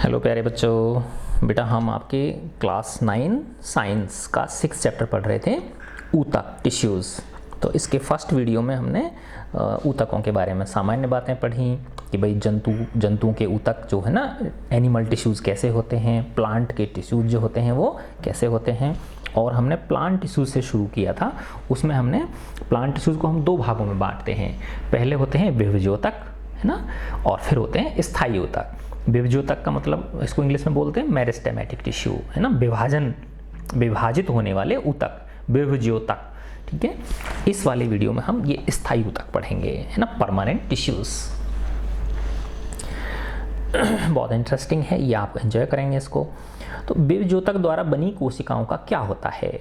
Hello प्यारे बच्चों, बेटा हम आपके क्लास 9 साइंस का 6 चैप्टर पढ़ रहे थे ऊतक टिश्यूज़। तो इसके फर्स्ट वीडियो में हमने ऊतकों के बारे में सामान्य बातें पढ़ी कि भाई जंतुओं के ऊतक जो है ना, एनिमल टिश्यूज़ कैसे होते हैं, प्लांट के टिश्यूज़ जो होते हैं वो कैसे होते हैं। और हमने प्लांट टिश्यूज़ से शुरू किया था। उसमें हमने प्लांट टिश्यूज़ को हम दो भागों में बांटते हैं। पहले होते हैं विभज्योतक, है ना, और फिर होते हैं स्थायी ऊतक। विभज्योतक का मतलब इसको इंग्लिश में बोलते हैं मेरिस्टेमेटिक टिश्यू, है ना, विभाजित होने वाले ऊतक, विभज्योतक। ठीक है, इस वाले वीडियो में हम ये स्थायी ऊतक पढ़ेंगे, है ना, परमानेंट टिश्यूज। बहुत इंटरेस्टिंग है, ये आप एंजॉय करेंगे इसको। तो विभज्योतक द्वारा बनी कोशिकाओं का क्या होता है?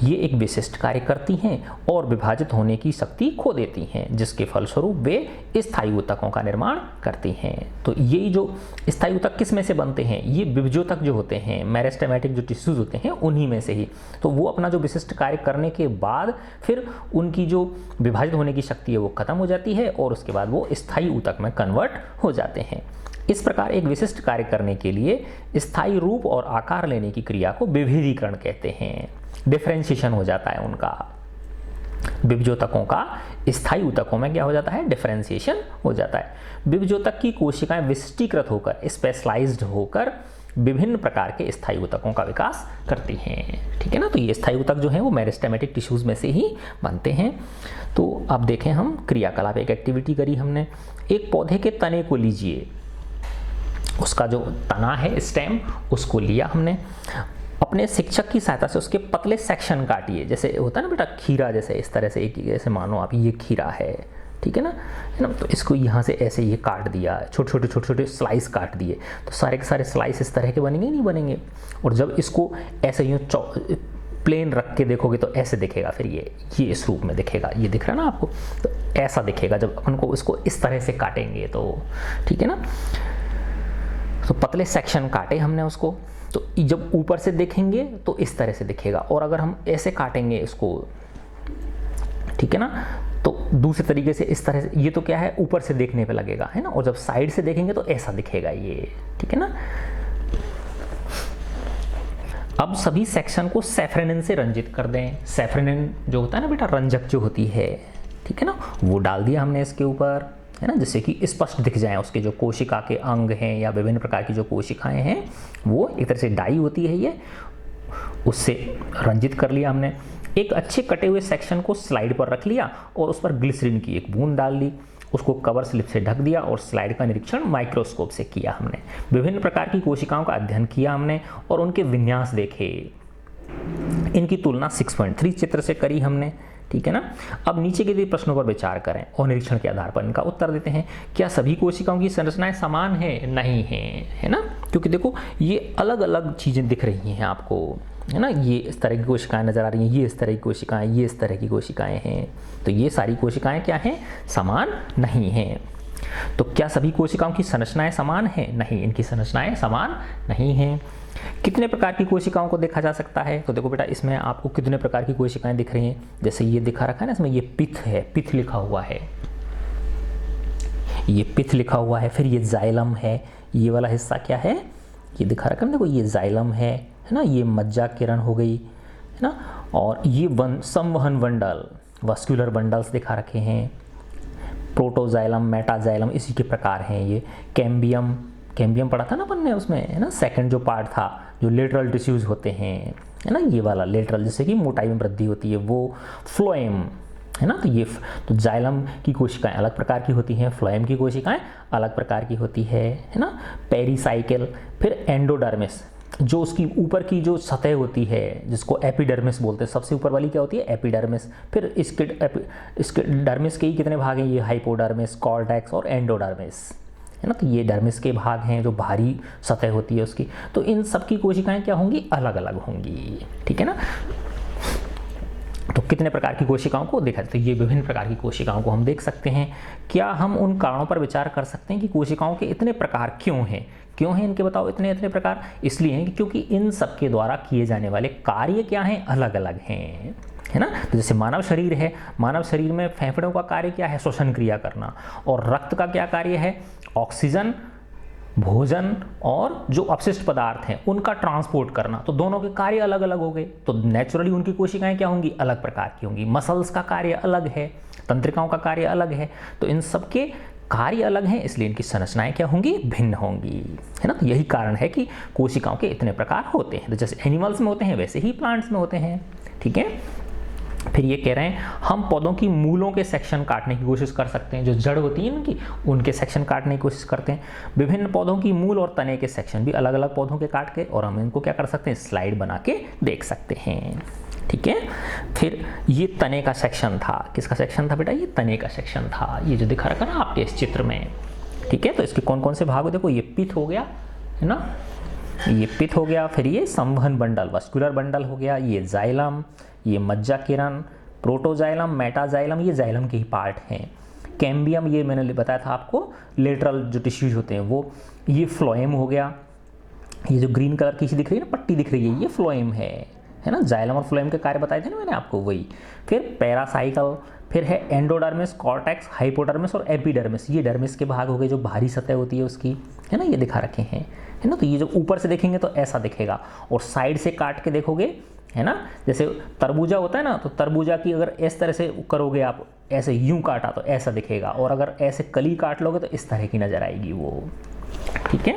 ये एक विशिष्ट कार्य करती हैं और विभाजित होने की शक्ति खो देती हैं, जिसके फलस्वरूप वे स्थायी ऊतकों का निर्माण करती हैं। तो ये जो स्थायी ऊतक किस में से बनते हैं? ये विभज्योतक जो होते हैं, मेरिस्टेमेटिक जो टिश्यूज होते हैं, उन्हीं में से ही। तो वो अपना जो विशिष्ट कार्य करने के बाद फिर उनकी जो विभाजित होने की शक्ति है वो खत्म हो जाती है और उसके बाद वो स्थायी ऊतक में कन्वर्ट हो जाते हैं। इस प्रकार एक विशिष्ट कार्य करने के लिए स्थायी रूप और आकार लेने की क्रिया को विभेदीकरण कहते हैं। डिफरेंशिएशन हो जाता है उनका। विभज्योतकों का स्थायी ऊतकों में क्या हो जाता है? डिफरेंशिएशन हो जाता है। विभज्योतक की कोशिकाएं विशिष्टीकृत होकर, स्पेशलाइज्ड होकर विभिन्न प्रकार के स्थायी ऊतकों का विकास करती हैं। ठीक है ना, तो ये स्थायी ऊतक जो है वो मेरिस्टेमेटिक टिश्यूज में से ही बनते हैं। तो अब देखें हम क्रियाकलाप, एक एक्टिविटी करी हमने। एक पौधे के तने को लीजिए, उसका जो तना है, स्टेम, उसको लिया हमने। अपने शिक्षक की सहायता से उसके पतले सेक्शन काटिए। जैसे होता है ना बेटा, खीरा जैसे, इस तरह से एक, जैसे मानो आप ये खीरा है, ठीक है ना, तो इसको यहाँ से ऐसे ये काट दिया, छोटे छोटे स्लाइस काट दिए। तो सारे के सारे स्लाइस इस तरह के बनेंगे, नहीं बनेंगे। और जब इसको ऐसे यूँ प्लेन रख के देखोगे तो ऐसे दिखेगा, फिर ये इस रूप में दिखेगा। ये दिख रहा है ना आपको? तो ऐसा दिखेगा जब अपन को इसको इस तरह से काटेंगे तो, ठीक है ना। तो पतले सेक्शन काटे हमने उसको, तो जब ऊपर से देखेंगे तो इस तरह से दिखेगा। और अगर हम ऐसे काटेंगे इसको, ठीक है ना, तो दूसरे तरीके से इस तरह से, ये तो क्या है, ऊपर से देखने पे लगेगा, है ना। और जब साइड से देखेंगे तो ऐसा दिखेगा ये, ठीक है ना। अब सभी सेक्शन को सैफरनिन से रंजित कर दें। सैफरनिन जो होता है ना बेटा, रंजक जो होती है, ठीक है ना, वो डाल दिया हमने इसके ऊपर, है ना, जिससे कि स्पष्ट दिख जाए उसके जो कोशिका के अंग हैं या विभिन्न प्रकार की जो कोशिकाएं हैं, वो एक तरह से डाई होती है, ये उससे रंजित कर लिया हमने। एक अच्छे कटे हुए सेक्शन को स्लाइड पर रख लिया और उस पर ग्लिसरीन की एक बूंद डाल दी। उसको कवर स्लिप से ढक दिया और स्लाइड का निरीक्षण माइक्रोस्कोप से किया हमने। विभिन्न प्रकार की कोशिकाओं का अध्ययन किया हमने और उनके विन्यास देखे। इनकी तुलना 6.3 चित्र से करी हमने, ठीक है ना। अब नीचे के दिए प्रश्नों पर विचार करें और निरीक्षण के आधार पर इनका उत्तर देते हैं। क्या सभी कोशिकाओं की संरचनाएं समान है? नहीं है, है ना, क्योंकि देखो ये अलग अलग चीजें दिख रही हैं आपको, है ना। ये इस तरह की कोशिकाएं नजर आ रही हैं, ये इस तरह की कोशिकाएं, ये इस तरह की कोशिकाएं हैं। तो ये सारी कोशिकाएं क्या हैं? समान नहीं हैं। तो क्या सभी कोशिकाओं की संरचनाएं समान है? नहीं, इनकी संरचनाएं समान नहीं हैं। कितने प्रकार की कोशिकाओं को देखा जा सकता है? तो देखो बेटा, इसमें आपको कितने प्रकार की कोशिकाएं दिख रही हैं। जैसे ये दिखा रखा है ना, इसमें ये पिथ है, पिथ लिखा हुआ है, ये पिथ लिखा हुआ है। फिर ये जाइलम है, ये वाला हिस्सा क्या है, ये दिखा रखा है, देखो ये जाइलम है ना। ये मज्जा किरण हो गई, है ना। और ये संवहन बंडल, वस्कुलर बंडल्स दिखा रखे हैं। प्रोटोजाइलम, मेटाजाइलम इसी के प्रकार हैं ये। कैम्बियम पढ़ा था ना अपन ने उसमें, है ना, सेकंड जो पार्ट था, जो लेटरल टिश्यूज होते हैं, है ना, ये वाला लेटरल, जिससे कि मोटाई में वृद्धि होती है, वो फ्लोएम, है ना। तो ये तो जाइलम की कोशिकाएं अलग प्रकार की होती हैं, फ्लोएम की कोशिकाएं अलग प्रकार की होती है ना। पेरिसाइकिल, फिर एंडोडर्मिस, जो उसकी ऊपर की जो सतह होती है जिसको एपिडर्मिस बोलते हैं। सबसे ऊपर वाली क्या होती है? एपिडर्मिस। फिर इसके डर्मिस के ही कितने भाग हैं? ये हाइपोडर्मिस, कॉर्टेक्स और एंडोडर्मिस, है ना। तो ये डर्मिस के भाग हैं, जो भारी सतह होती है उसकी। तो इन सब की कोशिकाएं क्या होंगी? अलग अलग होंगी, ठीक है ना। तो कितने प्रकार की कोशिकाओं को देखा जाता है? ये विभिन्न प्रकार की कोशिकाओं को हम देख सकते हैं। क्या हम उन कारणों पर विचार कर सकते हैं कि कोशिकाओं के इतने प्रकार क्यों हैं? क्यों हैं इनके, बताओ, इतने प्रकार? इसलिए हैं क्योंकि इन सब के द्वारा किए जाने वाले कार्य क्या हैं? अलग अलग हैं, है ना। तो जैसे मानव शरीर है, मानव शरीर में फेफड़ों का कार्य क्या है? श्वसन क्रिया करना। और रक्त का क्या कार्य है? ऑक्सीजन भोजन और जो अपशिष्ट पदार्थ हैं उनका ट्रांसपोर्ट करना, तो दोनों के कार्य अलग अलग हो गए, तो नेचुरली उनकी कोशिकाएं क्या होंगी, अलग प्रकार की होंगी। मसल्स का कार्य अलग है, तंत्रिकाओं का कार्य अलग है, तो इन सब के कार्य अलग हैं, इसलिए इनकी संरचनाएं क्या होंगी, भिन्न होंगी, है ना। तो यही कारण है कि कोशिकाओं के इतने प्रकार होते हैं। तो जैसे एनिमल्स में होते हैं वैसे ही प्लांट्स में होते हैं, ठीक है। फिर ये कह रहे हैं हम पौधों की मूलों के सेक्शन काटने की कोशिश कर सकते हैं, जो जड़ होती है उनकी, उनके सेक्शन काटने की कोशिश करते हैं। विभिन्न पौधों की मूल और तने के सेक्शन भी अलग अलग पौधों के काट के, और हम इनको क्या कर सकते हैं, स्लाइड बना के देख सकते हैं, ठीक है। फिर ये तने का सेक्शन था, किसका सेक्शन था बेटा, ये तने का सेक्शन था, ये जो दिखा रखा ना आपके इस चित्र में, ठीक है। तो इसके कौन कौन से भाग हो, देखो ये पिथ हो गया, है ना, ये पिथ हो गया, फिर ये संवहन बंडल, वस्कुलर बंडल हो गया, ये जाइलम, ये मज्जा किरण, प्रोटोजाइलम, मेटाजाइलम, ये जाइलम के ही पार्ट हैं। कैम्बियम, ये मैंने बताया था आपको, लेटरल जो टिश्यूज होते हैं वो, ये फ्लोएम हो गया, ये जो ग्रीन कलर की दिख रही है ना, पट्टी दिख रही है, ये फ्लोएम है ना। जाइलम और फ्लोएम के कार्य बताए थे ना मैंने आपको, वही। फिर पैरासाइकल, फिर है एंडोडर्मिस, कॉर्टेक्स, हाइपोडर्मिस और एपिडर्मिस, ये डर्मिस के भाग हो गए, जो बाहरी सतह होती है उसकी, है ना, ये दिखा रखे हैं, है ना। तो ये जो ऊपर से देखेंगे तो ऐसा दिखेगा, और साइड से काट के देखोगे, है ना, जैसे तरबूजा होता है ना, तो तरबूजा की अगर इस तरह से करोगे आप, ऐसे यूं काटा तो ऐसा दिखेगा, और अगर ऐसे कली काट लोगे तो इस तरह की नजर आएगी वो, ठीक है।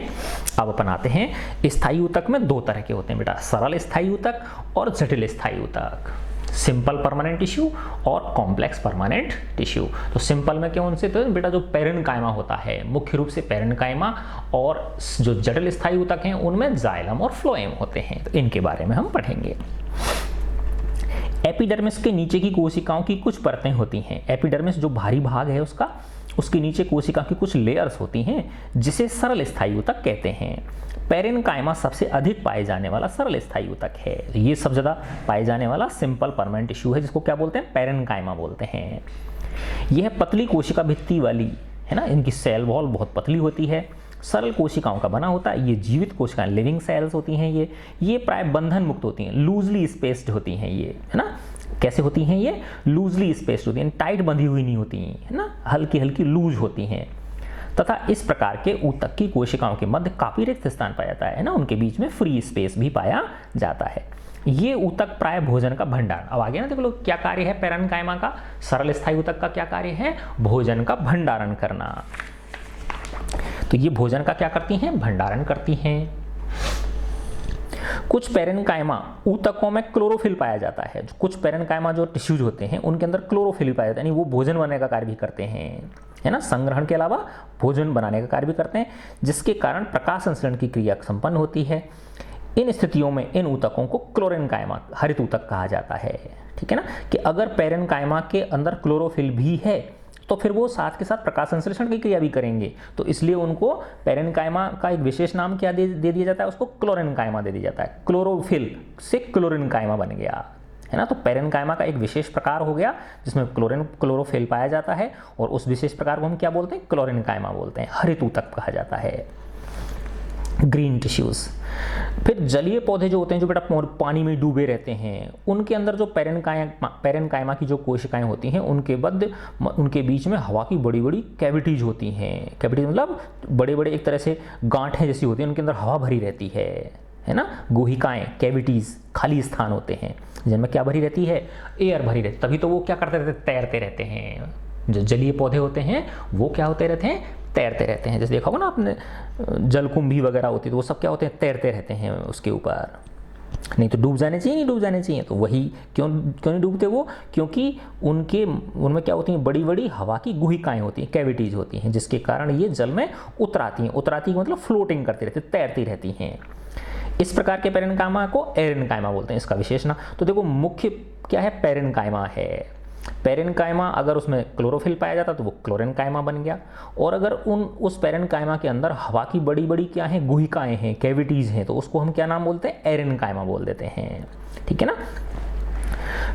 अब अपन आते हैं, स्थायी ऊतक में दो तरह के होते हैं बेटा, सरल स्थायी ऊतक और जटिल स्थायी ऊतक, सिंपल परमानेंट टिश्यू और कॉम्प्लेक्स परमानेंट टिश्यू। तो सिंपल में कौन से, तो बेटा जो पेरेन्काइमा होता है, मुख्य रूप से पेरेन्काइमा, और जो जटिल स्थायी ऊतक हैं उनमें जाइलम और फ्लोएम होते हैं, तो इनके बारे में हम पढ़ेंगे। एपिडर्मिस के नीचे की कोशिकाओं की कुछ परतें होती हैं, एपिडर्मिस जो भारी भाग है उसका, उसके नीचे कोशिका की कुछ लेयर्स होती हैं, जिसे सरल स्थायी ऊतक कहते हैं। पेरेन्काइमा सबसे अधिक पाए जाने वाला सरल स्थायी ऊतक है, ये सबसे ज़्यादा पाए जाने वाला सिंपल परमानेंट टिश्यू है, जिसको क्या बोलते हैं, पेरेन्काइमा बोलते हैं। यह पतली कोशिका भित्ति वाली, है ना, इनकी सेल वॉल बहुत पतली होती है, सरल कोशिकाओं का बना होता है, ये जीवित कोशिकाएं, लिविंग सेल्स होती हैं, ये प्राय बंधन मुक्त होती हैं, लूजली स्पेस्ड होती हैं, ये, है ना, कैसे होती हैं, ये लूजली स्पेस्ड होती हैं, टाइट बंधी हुई नहीं होती, है ना, हल्की हल्की लूज होती हैं, तथा इस प्रकार के ऊतक की कोशिकाओं के मध्य काफी रिक्त स्थान पाया जाता है ना, उनके बीच में फ्री स्पेस भी पाया जाता है। ये ऊतक प्राय भोजन का भंडारण, अब आगे ना देखो लोग, क्या कार्य है पेरेन्काइमा का, सरल स्थायी ऊतक का क्या कार्य है, भोजन का भंडारण करना। तो ये भोजन का क्या करती हैं, भंडारण करती हैं। कुछ पेरेन्काइमा ऊतकों में क्लोरोफिल पाया जाता है, कुछ पेरेन्काइमा जो टिश्यूज होते हैं उनके अंदर क्लोरोफिल पाया जाता है, यानी वो भोजन बनाने का कार्य भी करते हैं, है ना, संग्रहण के अलावा भोजन बनाने का कार्य भी करते हैं, जिसके कारण प्रकाश संश्लेषण की क्रिया संपन्न होती है। इन स्थितियों में इन ऊतकों को क्लोरेन्काइमा, हरित ऊतक कहा जाता है, ठीक है ना, कि अगर पेरेन्काइमा के अंदर क्लोरोफिल भी है तो फिर वो साथ के साथ प्रकाश संश्लेषण की क्रिया भी करेंगे, तो इसलिए उनको पेरेन्काइमा का एक विशेष नाम क्या दे दिया जाता है, उसको क्लोरेन्काइमा दे दिया जाता है, क्लोरोफिल से क्लोरेन्काइमा बन गया, है ना। तो पेरेन्काइमा का एक विशेष प्रकार हो गया जिसमें क्लोरोफिल पाया जाता है, और उस विशेष प्रकार को हम क्या बोलते हैं, क्लोरेन्काइमा बोलते हैं, हरित ऊतक कहा जाता है, ग्रीन टिश्यूज। फिर जलीय पौधे जो होते हैं, जो बेटा पानी में डूबे रहते हैं, उनके अंदर जो पेरेन्काइमा की जो कोशिकाएं होती हैं, उनके बीच में हवा की बड़ी बड़ी कैविटीज होती हैं, कैविटीज मतलब बड़े बड़े एक तरह से गांठें जैसी होती हैं, उनके अंदर हवा भरी रहती है ना, गुहिकाएं, कैविटीज, खाली स्थान होते हैं जिनमें क्या भरी रहती है, एयर भरी रहती, तभी तो वो क्या करते रहते, तैरते रहते हैं। जो जलीय पौधे होते हैं वो क्या होते रहते हैं, तैरते रहते हैं। जैसे देखा होगा ना आपने, जलकुंभी वगैरह होती है तो वो सब क्या होते हैं, तैरते रहते हैं उसके ऊपर, नहीं तो डूब जाने चाहिए, नहीं डूब जाने चाहिए, तो वही क्यों नहीं डूबते वो, क्योंकि उनमें क्या होती हैं, बड़ी बड़ी हवा की गुहिकाएं होती हैं, कैविटीज होती हैं, जिसके कारण ये जल में उतराती हैं मतलब फ्लोटिंग करती रहती, तैरती रहती हैं। इस प्रकार के पेरेन्काइमा को एरेन्काइमा बोलते हैं, इसका विशेष नाम। तो देखो मुख्य क्या है, पेरेन्काइमा है। पेरेन्काइमा अगर उसमें क्लोरोफिल पाया जाता तो वो क्लोरेन्काइमा बन गया, और अगर उस पेरेन्काइमा के अंदर हवा की बड़ी बड़ी क्या है, गुहिकाएं हैं, कैविटीज हैं, तो उसको हम क्या नाम बोलते हैं, एरेन्काइमा बोल देते हैं, ठीक है ना।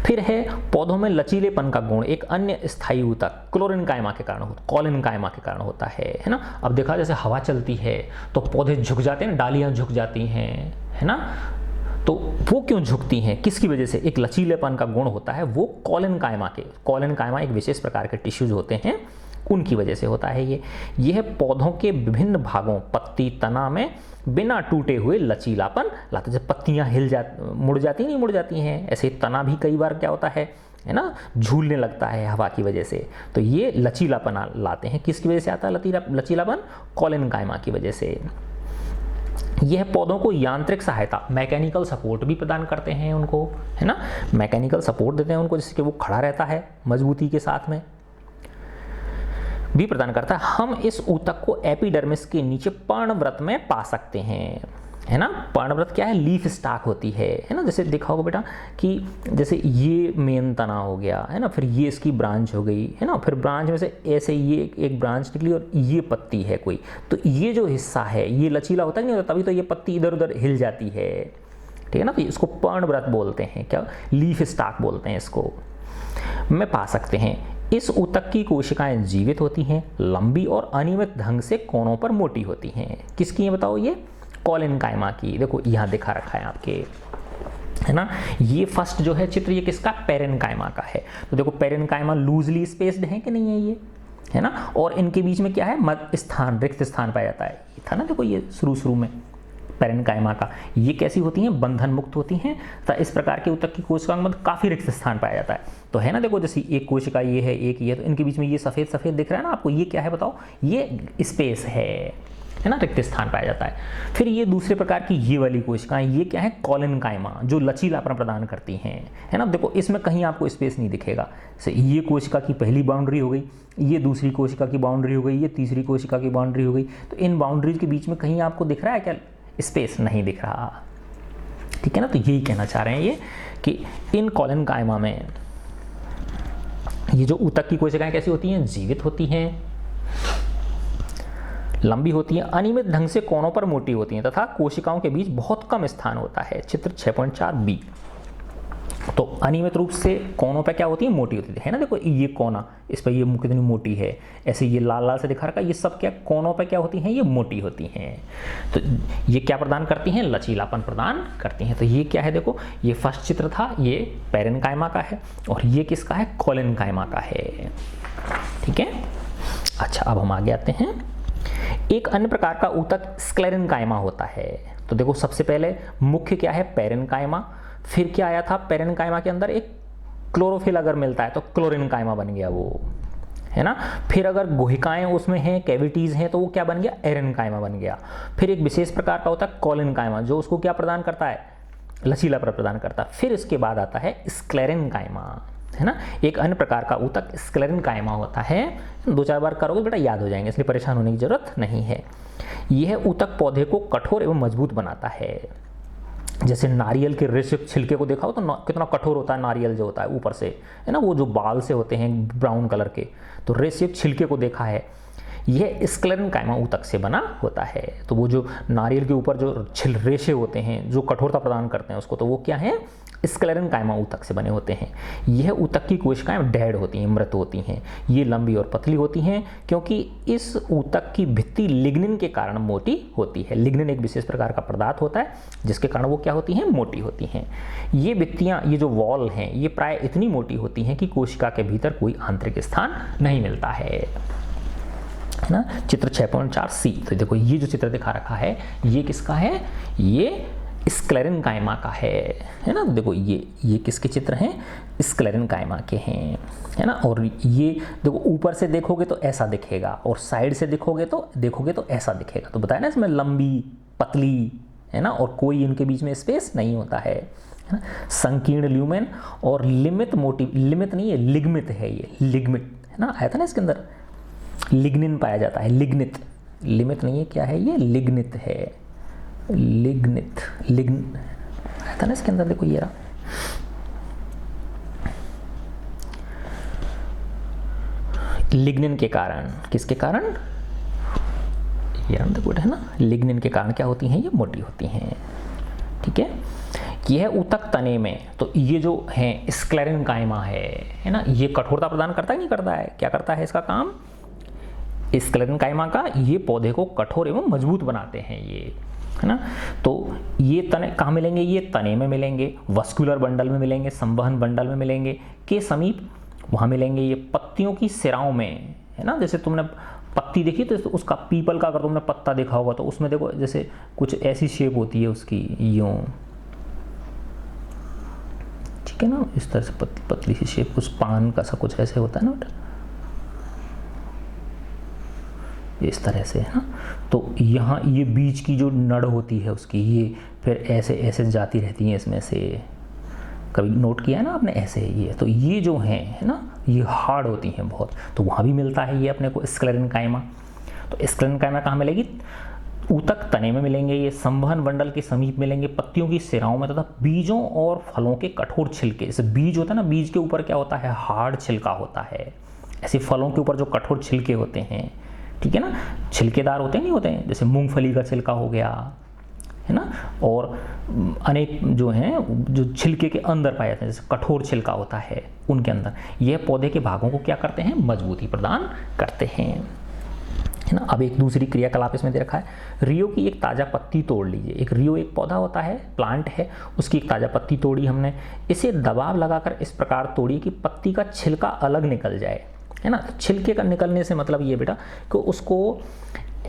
फिर है पौधों में लचीलेपन का गुण, एक अन्य स्थायी ऊतक क्लोरेन्काइमा के कारण कॉलेन्काइमा के कारण होता है ना। अब देखा जैसे हवा चलती है तो पौधे झुक जाते हैं, डालियां झुक जाती हैं, है ना, तो वो क्यों झुकती हैं, किसकी वजह से, एक लचीलेपन का गुण होता है, वो कॉलेन्काइमा एक विशेष प्रकार के टिश्यूज होते हैं उनकी वजह से होता है ये। यह पौधों के विभिन्न भागों, पत्ती, तना में बिना टूटे हुए लचीलापन लाते। जब पत्तियां मुड़ जाती हैं, ऐसे तना भी कई बार क्या होता है ना, झूलने लगता है हवा की वजह से। तो ये लचीलापन लाते हैं। किसकी वजह से आता है लचीलापन? कॉलिनकाइमा की वजह से। यह पौधों को यांत्रिक सहायता, मैकेनिकल सपोर्ट भी प्रदान करते हैं उनको, है ना, मैकेनिकल सपोर्ट देते हैं उनको, जिससे कि वो खड़ा रहता है मजबूती के साथ में भी प्रदान करता है। हम इस ऊतक को एपिडर्मिस के नीचे पर्णव्रत में पा सकते हैं, है ना। पर्णव्रत क्या है? लीफ स्टाक होती है ना। जैसे देखा होगा बेटा कि जैसे ये मेन तना हो गया, है ना, फिर ये इसकी ब्रांच हो गई, है ना, फिर ब्रांच में से ऐसे ये एक ब्रांच निकली और ये पत्ती है कोई, तो ये जो हिस्सा है ये लचीला होता है नहीं होता, तभी तो ये पत्ती इधर उधर हिल जाती है, ठीक है ना। तो इसको पर्णव्रत बोलते हैं, क्या? लीफ स्टाक बोलते हैं इसको, में पा सकते हैं। इस ऊतक की कोशिकाएं जीवित होती हैं, लंबी और अनियमित ढंग से कोनों पर मोटी होती हैं। किसकी है बताओ? ये कॉलिनकाइमा की। देखो यहाँ दिखा रखा है आपके, है ना। ये फर्स्ट जो है चित्र, ये किसका? पेरेन्काइमा का है। तो देखो पेरेन्काइमा लूजली स्पेस्ड है कि नहीं है ये, है ना, और इनके बीच में क्या है? मध्य स्थान, रिक्त स्थान पाया जाता है। ये था ना, देखो ये शुरू में पेरेन्काइमा का। ये कैसी होती हैं? बंधन मुक्त होती हैं। तो इस प्रकार के ऊतक की कोशिकाओं में काफी रिक्त स्थान पाया जाता है। तो है ना, देखो जैसे एक कोशिका ये है, एक ये, तो इनके बीच में ये सफेद सफेद दिख रहा है ना आपको, ये क्या है बताओ? ये स्पेस है ना, रिक्त स्थान पाया जाता है। फिर ये दूसरे प्रकार की ये वाली कोशिकाएं, ये क्या है? कॉलिनकाइमा, जो लचीलापन प्रदान करती हैं, है ना। देखो इसमें कहीं आपको स्पेस नहीं दिखेगा। जैसे ये कोशिका की पहली बाउंड्री हो गई, ये दूसरी कोशिका की बाउंड्री हो गई, ये तीसरी कोशिका की बाउंड्री हो गई। तो इन बाउंड्रीज के बीच में कहीं आपको दिख रहा है क्या? स्पेस नहीं दिख रहा, ठीक है ना। तो यही कहना चाह रहे हैं ये कि इन कॉलिनकाइमा में ये जो ऊतक की कोशिकाएं कैसी होती हैं? जीवित होती हैं, लंबी होती हैं, अनियमित ढंग से कोनों पर मोटी होती हैं तथा कोशिकाओं के बीच बहुत कम स्थान होता है। चित्र 6.4 बी। तो अनियमित रूप से कोनों पर क्या होती है? मोटी होती है ना। देखो ये कोना, इस पर ये कितनी मोटी है, ऐसे ये लाल लाल से दिखा रखा है, ये सब क्या कोनों पर क्या होती हैं? ये मोटी होती हैं। तो ये क्या प्रदान करती हैं? लचीलापन प्रदान करती हैं। तो ये क्या है? देखो ये फर्स्ट चित्र था, ये पेरेन्काइमा का है, और ये किसका है? कॉलिनकाइमा का है, ठीक है। अच्छा, अब हम आगे आते हैं। एक अन्य प्रकार का ऊतक स्क्लेरेन्काइमा होता है। तो देखो सबसे पहले मुख्य क्या है? पेरेन्काइमा। फिर क्या आया था? पेरेन्काइमा के अंदर एक क्लोरोफिल अगर मिलता है तो क्लोरेन्काइमा बन गया वो, है ना। फिर अगर गुहिकाएं उसमें हैं, कैविटीज हैं, तो वो क्या बन गया? एरेन्काइमा बन गया। फिर एक विशेष प्रकार का होता है कॉलिनकाइमा, जो उसको क्या प्रदान करता है? लचीलापन प्रदान करता है। फिर इसके बाद आता है स्क्लेरेन्काइमा, है ना। एक अन्य प्रकार का ऊतक स्क्लेरेन्काइमा होता है। 2-4 बार करोगे बेटा याद हो जाएंगे, इसलिए परेशान होने की जरूरत नहीं है। यह ऊतक पौधे को कठोर एवं मजबूत बनाता है। जैसे नारियल के रेशे छिलके को देखा हो तो कितना कठोर होता है नारियल जो होता है ऊपर से, है ना, वो जो बाल से होते हैं ब्राउन कलर के, तो रेशे छिलके को देखा है। यह स्क्लेरेन्काइमा ऊतक से बना होता है। तो वो जो नारियल के ऊपर जो रेशे होते हैं जो कठोरता प्रदान करते हैं उसको, तो वो क्या है? स्क्लेरेन्काइमा ऊतक से बने होते हैं। यह ऊतक की कोशिकाएं डेड होती हैं, मृत होती हैं। ये लंबी और पतली होती हैं क्योंकि इस ऊतक की भित्ति लिग्निन के कारण मोटी होती है। लिग्निन एक विशेष प्रकार का पदार्थ होता है जिसके कारण वो क्या होती हैं? मोटी होती हैं। ये भित्तियां, ये जो वॉल हैं, ये प्राय इतनी मोटी होती हैं कि कोशिका के भीतर कोई आंतरिक स्थान नहीं मिलता है ना। चित्र 6.4 सी। तो देखो ये जो चित्र दिखा रखा है ये किसका है? ये स्क्लेरेन्काइमा का है ना। देखो ये किसके चित्र हैं? स्क्लेरेन्काइमा के हैं, है ना। और ये देखो ऊपर से देखोगे तो ऐसा दिखेगा और साइड से देखोगे तो ऐसा दिखेगा। तो बताया ना, इसमें लंबी पतली, है ना, और कोई इनके बीच में स्पेस नहीं होता है ना। संकीर्ण ल्यूमेन और लिमित मोटी, लिमित नहीं है लिग्मित है, ये लिग्मिट है ना, आया था ना इसके अंदर। लिग्निन पाया जाता है, लिग्नित, लिमिट नहीं है, क्या है ये? लिग्नित है, लिग्नित, लिग्न आया था ना इसके अंदर। देखो ये रहा, लिग्निन के कारण, किसके कारण? ये देखो है ना, लिग्निन के कारण क्या होती हैं? ये मोटी होती हैं, ठीक है। यह ऊतक तने में, तो ये जो है स्क्लेरेन्काइमा है ना, ये कठोरता प्रदान करता है नहीं करता है? क्या करता है इसका काम? स्क्लेरेन्काइमा का ये पौधे को कठोर एवं मजबूत बनाते हैं ये, है ना। तो ये तने कहाँ मिलेंगे? ये तने में मिलेंगे, वस्कुलर बंडल में मिलेंगे, संवहन बंडल में मिलेंगे, के समीप वहाँ मिलेंगे। ये पत्तियों की सिराओं में, है ना। जैसे तुमने पत्ती देखी तो उसका पीपल का अगर तुमने पत्ता देखा होगा तो उसमें देखो जैसे कुछ ऐसी शेप होती है उसकी, यूं, ठीक है ना, इस तरह से पतली सी शेप, उस पान का सा कुछ ऐसे होता है ना बेटा, इस तरह से, है ना। तो यहाँ ये बीच की जो नड़ होती है उसकी, ये फिर ऐसे ऐसे जाती रहती हैं इसमें से, कभी नोट किया है ना आपने, ऐसे ये, तो ये जो हैं, है ना, ये हार्ड होती हैं बहुत, तो वहाँ भी मिलता है ये अपने को स्क्लेरेन्काइमा। तो स्क्लेरेन्काइमा कहाँ मिलेगी, ऊतक तने में मिलेंगे, ये संवहन मंडल के समीप मिलेंगे, पत्तियों की सिराओं में तथा बीजों और फलों के कठोर छिलके, जैसे बीज होता है ना, बीज के ऊपर क्या होता है, हार्ड छिलका होता है, ऐसे फलों के ऊपर जो कठोर छिलके होते हैं, ठीक है ना, छिलकेदार होते नहीं होते हैं, जैसे मूंगफली का छिलका हो गया, है ना, और अनेक जो हैं जो छिलके के अंदर पाए जाते हैं, जैसे कठोर छिलका होता है उनके अंदर, यह पौधे के भागों को क्या करते हैं, मजबूती प्रदान करते हैं, है ना। अब एक दूसरी क्रियाकलाप इसमें दे रखा है, रियो की एक ताज़ा पत्ती तोड़ लीजिए। एक रियो एक पौधा होता है, प्लांट है, उसकी एक ताज़ा पत्ती तोड़ी हमने, इसे दबाव लगाकर इस प्रकार तोड़िए कि पत्ती का छिलका अलग निकल जाए, है ना। छिलके का निकलने से मतलब ये बेटा कि उसको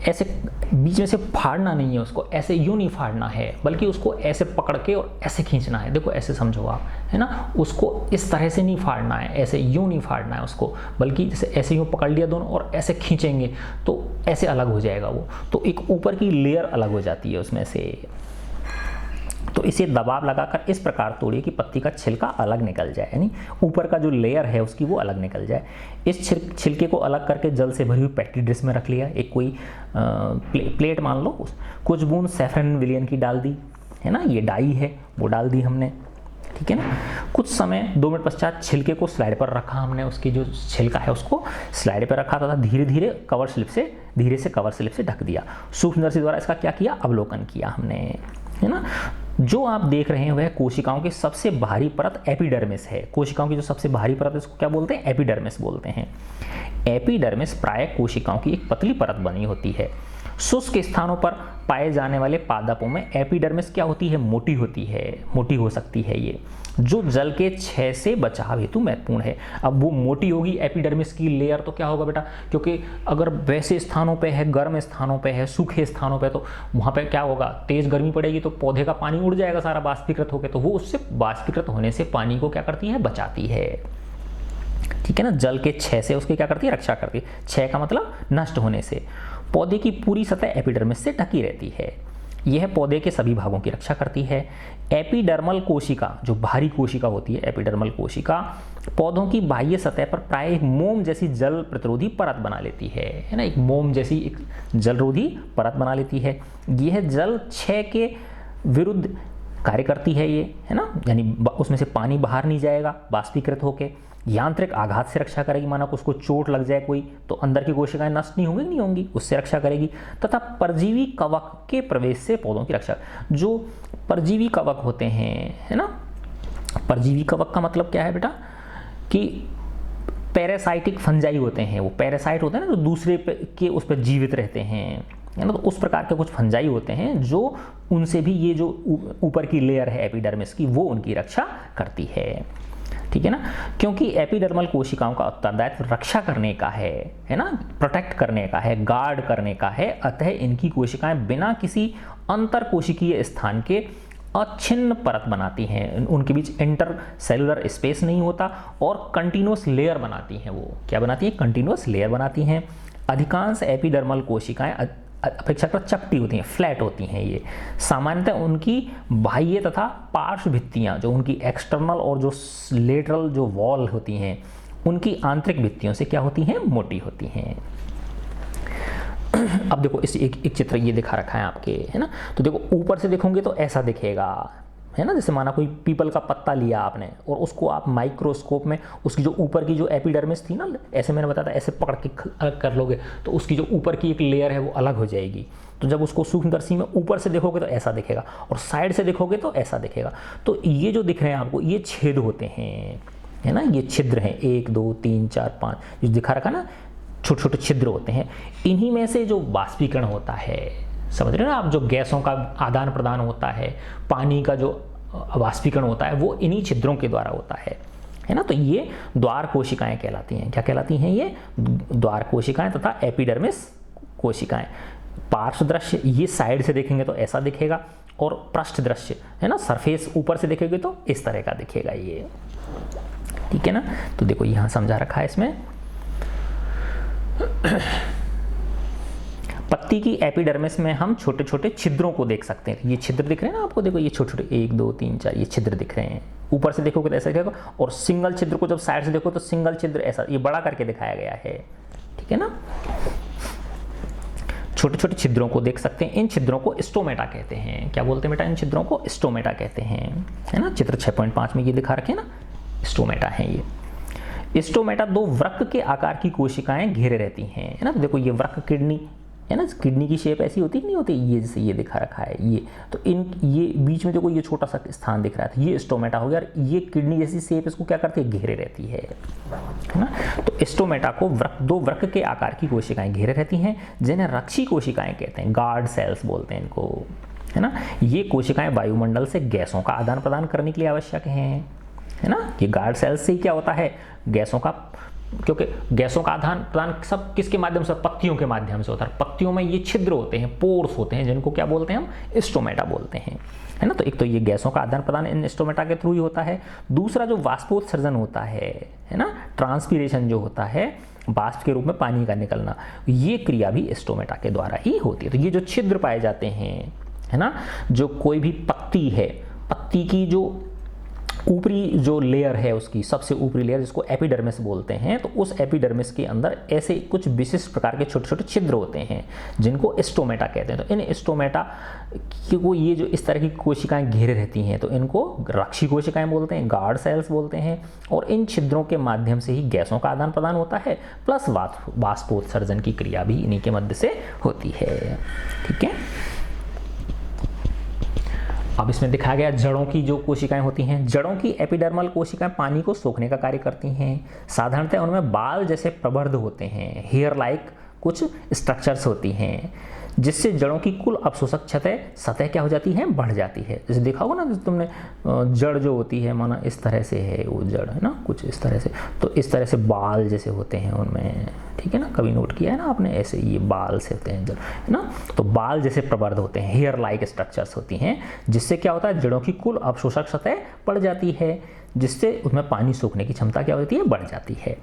ऐसे बीच में से फाड़ना नहीं है, उसको ऐसे यूं नहीं फाड़ना है, बल्कि उसको ऐसे पकड़ के और ऐसे खींचना है, देखो ऐसे समझो आप, है ना, उसको इस तरह से नहीं फाड़ना है, ऐसे यूं नहीं फाड़ना है उसको, बल्कि जैसे ऐसे यूं पकड़ लिया दोनों और ऐसे खींचेंगे तो ऐसे अलग हो जाएगा वो, तो एक ऊपर की लेयर अलग हो जाती है उसमें से। तो इसे दबाव लगाकर इस प्रकार तोड़िए कि पत्ती का छिलका अलग निकल जाए, यानी ऊपर का जो लेयर है उसकी वो अलग निकल जाए। इस छिलके को अलग करके जल से भरी हुई पेट्री डिश में रख लिया, एक कोई प्लेट मान लो, कुछ बूंद सैफरन विलियन की डाल दी, है ना, ये डाई है वो डाल दी हमने, ठीक है ना। कुछ समय 2 मिनट पश्चात छिलके को स्लाइड पर रखा हमने, उसकी जो छिलका है उसको स्लाइड पर रखा तथा धीरे धीरे कवर स्लिप से ढक दिया। सूक्ष्मदर्शी द्वारा इसका क्या किया, अवलोकन किया हमने, है ना। जो आप देख रहे हैं वह कोशिकाओं की सबसे बाहरी परत एपिडर्मिस है। कोशिकाओं की जो सबसे बाहरी परत है उसको क्या बोलते हैं, एपिडर्मिस बोलते हैं। एपिडर्मिस प्राय कोशिकाओं की एक पतली परत बनी होती है। शुष्क स्थानों पर पाए जाने वाले पादपों में एपिडर्मिस क्या होती है, मोटी होती है, मोटी हो सकती है ये, जो जल के क्षय से बचाव हेतु महत्वपूर्ण है। अब वो मोटी होगी एपिडर्मिस की लेयर तो क्या होगा बेटा, क्योंकि अगर वैसे स्थानों पे है, गर्म स्थानों पे है, सूखे स्थानों पे, तो वहाँ पे क्या होगा, तेज गर्मी पड़ेगी तो पौधे का पानी उड़ जाएगा सारा बाष्पीकृत होकर, तो वो उससे बाष्पीकृत होने से पानी को क्या करती है, बचाती है, ठीक है ना। जल के क्षय से उसकी क्या करती है, रक्षा करती है। क्षय का मतलब नष्ट होने से। पौधे की पूरी सतह एपिडर्मिस से ढकी रहती है, यह पौधे के सभी भागों की रक्षा करती है। एपिडर्मल कोशिका, जो बाहरी कोशिका होती है, एपिडर्मल कोशिका पौधों की बाह्य सतह पर प्राय एक मोम जैसी जल प्रतिरोधी परत बना लेती है ना, एक मोम जैसी एक जलरोधी परत बना लेती है। यह जल क्षय के विरुद्ध कार्य करती है ये, है ना, यानी उसमें से पानी बाहर नहीं जाएगा बाष्पीकृत होके। यांत्रिक आघात से रक्षा करेगी, माना कि उसको चोट लग जाए कोई तो अंदर की कोशिकाएं नष्ट नहीं होंगी, नहीं होंगी, उससे रक्षा करेगी। तथा परजीवी कवक के प्रवेश से पौधों की रक्षा, जो परजीवी कवक होते हैं, है ना, परजीवी कवक का मतलब क्या है बेटा, कि पैरासाइटिक फंजाई होते हैं, वो पैरासाइट होते हैं ना जो दूसरे के उस पर जीवित रहते हैं, है ना, तो उस प्रकार के कुछ फंजाई होते हैं जो उनसे भी ये जो ऊपर की लेयर है एपिडर्मिस की, वो उनकी रक्षा करती है, ठीक है ना। क्योंकि एपिडर्मल कोशिकाओं का उत्तरदायित्व रक्षा करने का है ना, प्रोटेक्ट करने का है, गार्ड करने का है, अतः इनकी कोशिकाएं बिना किसी अंतर कोशिकीय स्थान के अछिन्न परत बनाती हैं, उनके बीच इंटर सेलुलर स्पेस नहीं होता और कंटिन्यूस लेयर बनाती हैं। वो क्या बनाती हैं, कंटिन्यूस लेयर बनाती हैं। अधिकांश एपिडर्मल कोशिकाएं अपेक्षाकृत चपटी होती हैं, फ्लैट होती हैं। ये सामान्यतः उनकी बाह्य तथा पार्श्व भित्तियाँ, जो उनकी एक्सटर्नल और जो लेटरल जो वॉल होती हैं, उनकी आंतरिक भित्तियों से क्या होती हैं, मोटी होती हैं। अब देखो इस एक चित्र ये दिखा रखा है आपके, है ना, तो देखो ऊपर से देखोगे तो ऐसा दिखेगा, है ना, जैसे माना कोई पीपल का पत्ता लिया आपने और उसको आप माइक्रोस्कोप में उसकी जो ऊपर की जो एपिडर्मिस थी ना, ऐसे मैंने बताया था, ऐसे पकड़ के अलग कर लोगे तो उसकी जो ऊपर की एक लेयर है वो अलग हो जाएगी। तो जब उसको सूक्ष्मदर्शी में ऊपर से देखोगे तो ऐसा दिखेगा और साइड से देखोगे तो ऐसा दिखेगा। तो ये जो दिख रहे हैं आपको, ये छेद होते हैं, है ना, ये छिद्र हैं, 1 2 3 4 5 जो दिखा रखा ना, छोटे छोटे छिद्र होते हैं। इन्हीं में से जो बाष्पीकरण होता है, समझ रहे हो ना आप, जो गैसों का आदान प्रदान होता है, पानी का जो वाष्पीकरण होता है, वो इन्हीं छिद्रों के द्वारा होता है है ना। तो ये द्वार कोशिकाएं कहलाती हैं। क्या कहलाती हैं? ये द्वार कोशिकाएं तथा एपिडर्मिस कोशिकाएं। पार्श्व दृश्य ये साइड से देखेंगे तो ऐसा दिखेगा, और पृष्ठ दृश्य है ना, सरफेस ऊपर से देखेंगे तो इस तरह का दिखेगा ये, ठीक है ना। तो देखो यहाँ समझा रखा है इसमें। पत्ती की एपिडर्मिस में हम छोटे छोटे छिद्रों को देख सकते हैं। ये छिद्र दिख रहे हैं ना आपको, देखो ये छोटे छोटे 1 2 3 4 ये छिद्र दिख रहे हैं। ऊपर से देखोगे तो ऐसा दिखेगा, और सिंगल छिद्र को जब साइड से देखो तो सिंगल छिद्र ऐसा, ये बड़ा करके दिखाया गया है, ठीक है ना। छोटे छोटे छिद्रों को देख सकते हैं। इन छिद्रों को स्टोमेटा कहते हैं। क्या बोलते हैं बेटा? इन छिद्रों को स्टोमेटा कहते हैं, है ना। चित्र 6.5 में ये दिखा रखे हैं ना, स्टोमेटा है ये। स्टोमेटा 2 वृक्क के आकार की कोशिकाएं घेरे रहती हैं, है ना। तो देखो ये वृक्क किडनी है ना, किडनी की शेप ऐसी होती नहीं होती, ये जैसे ये दिखा रखा है ये। तो ये बीच में देखो ये छोटा सा स्थान दिख रहा है, ये स्टोमेटा हो गया। ये किडनी जैसी शेप इसको क्या करती है? घेरे रहती है ना। तो स्टोमेटा को 2 वृक्क के आकार की कोशिकाएं घेरे रहती हैं, जिन्हें रक्षी कोशिकाएं कहते हैं, गार्ड सेल्स बोलते हैं इनको, है ना। ये कोशिकाएं वायुमंडल से गैसों का आदान प्रदान करने के लिए आवश्यक हैं, है ना। ये गार्ड सेल्स से क्या होता है? गैसों का, क्योंकि गैसों का आदान प्रदान सब किसके माध्यम से? पत्तियों के माध्यम से होता है। पत्तियों में ये छिद्र होते हैं, पोर्स होते हैं, जिनको क्या बोलते हैं? हम स्टोमेटा बोलते हैं, है ना। तो एक तो ये गैसों का आदान प्रदान इन स्टोमेटा के थ्रू ही होता है। दूसरा जो वाष्पोत्सर्जन होता है ना, ट्रांसपीरेशन जो होता है, वाष्प के रूप में पानी का निकलना, ये क्रिया भी स्टोमेटा के द्वारा ही होती है। तो ये जो छिद्र पाए जाते हैं, है ना, जो कोई भी पत्ती है, पत्ती की जो ऊपरी जो लेयर है, उसकी सबसे ऊपरी लेयर जिसको एपिडर्मिस बोलते हैं, तो उस एपिडर्मिस के अंदर ऐसे कुछ विशिष्ट प्रकार के छोटे छोटे छिद्र होते हैं, जिनको स्टोमेटा कहते हैं। तो इन स्टोमेटा को ये जो इस तरह की कोशिकाएं घेरे रहती हैं, तो इनको रक्षी कोशिकाएं बोलते हैं, गार्ड सेल्स बोलते हैं। और इन छिद्रों के माध्यम से ही गैसों का आदान प्रदान होता है, प्लस वाष्पोत्सर्जन की क्रिया भी इन्हीं के मध्य से होती है, ठीक है। अब इसमें दिखाया गया जड़ों की जो कोशिकाएं होती हैं। जड़ों की एपिडर्मल कोशिकाएं पानी को सोखने का कार्य करती हैं। साधारणतः उनमें बाल जैसे प्रबर्ध होते हैं, हेयर लाइक कुछ स्ट्रक्चर्स होती हैं, जिससे जड़ों की कुल अवशोषक सतह क्या हो जाती है? बढ़ जाती है। जैसे देखा होगा ना तुमने, जड़ जो होती है माना इस तरह से है वो जड़, है ना, कुछ इस तरह से। तो इस तरह से बाल जैसे होते हैं उनमें, ठीक है ना, कभी नोट किया है ना आपने? ऐसे ये बाल से होते हैं जड़, है ना। तो बाल जैसे प्रबर्ध होते हैं, हेयर लाइक स्ट्रक्चर्स होती हैं, जिससे क्या होता है? जड़ों की कुल अवशोषक सतह बढ़ जाती है, जिससे उसमें पानी सूखने की क्षमता क्या होती है? बढ़ जाती है।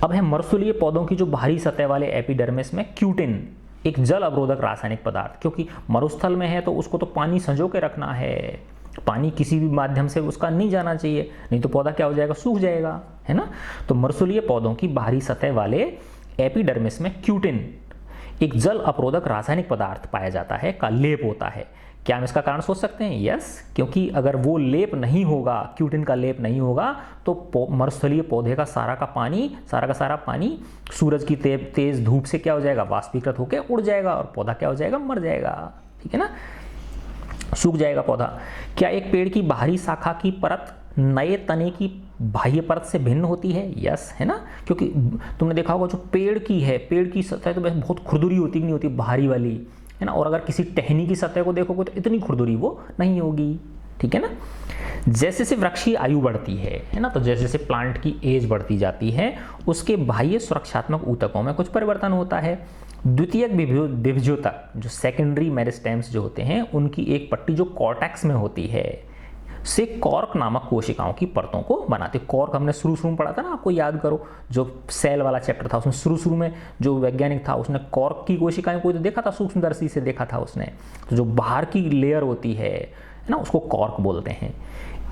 अब है मरुस्थलीय पौधों की जो बाहरी सतह वाले एपिडर्मिस में क्यूटिन, एक जल अवरोधक रासायनिक पदार्थ, क्योंकि मरुस्थल में है तो उसको तो पानी संजो के रखना है, पानी किसी भी माध्यम से उसका नहीं जाना चाहिए, नहीं तो पौधा क्या हो जाएगा? सूख जाएगा, है ना। तो मरुस्थलीय पौधों की बाहरी सतह वाले एपिडर्मिस में क्यूटिन, एक जल अवरोधक रासायनिक पदार्थ पाया जाता है, का लेप होता है। क्या हम इसका कारण सोच सकते हैं? यस, क्योंकि अगर वो लेप नहीं होगा, क्यूटिन का लेप नहीं होगा, तो मरुस्थलीय पौधे का सारा का सारा पानी सूरज की तेज धूप से क्या हो जाएगा? वाष्पीकृत होकर उड़ जाएगा, और पौधा क्या हो जाएगा? मर जाएगा, ठीक है ना, सूख जाएगा पौधा। क्या एक पेड़ की बाहरी शाखा की परत नए तने की बाह्य परत से भिन्न होती है? यस, है ना, क्योंकि तुमने देखा होगा जो पेड़ की सतह तो बहुत खुरदुरी होती नहीं होती, बाहरी वाली, है ना। और अगर किसी टहनी की सतह को देखोगे तो इतनी खुरदुरी वो नहीं होगी, ठीक है ना। जैसे जैसे वृक्ष की आयु बढ़ती है ना, तो जैसे जैसे प्लांट की एज बढ़ती जाती है, उसके बाह्य सुरक्षात्मक ऊतकों में कुछ परिवर्तन होता है। द्वितीयक विभज्योतक, जो सेकेंडरी मेरिस्टेम्स जो होते हैं, उनकी एक पट्टी जो कॉर्टेक्स में होती है, से कॉर्क नामक कोशिकाओं की परतों को बनाते। कॉर्क हमने शुरू में पढ़ा था ना, आपको याद करो, जो सेल वाला चैप्टर था, उसमें शुरू में जो वैज्ञानिक था उसने कॉर्क की कोशिकाएं को देखा था, सूक्ष्मदर्शी से देखा था उसने। तो जो बाहर की लेयर होती है ना, उसको कॉर्क बोलते हैं।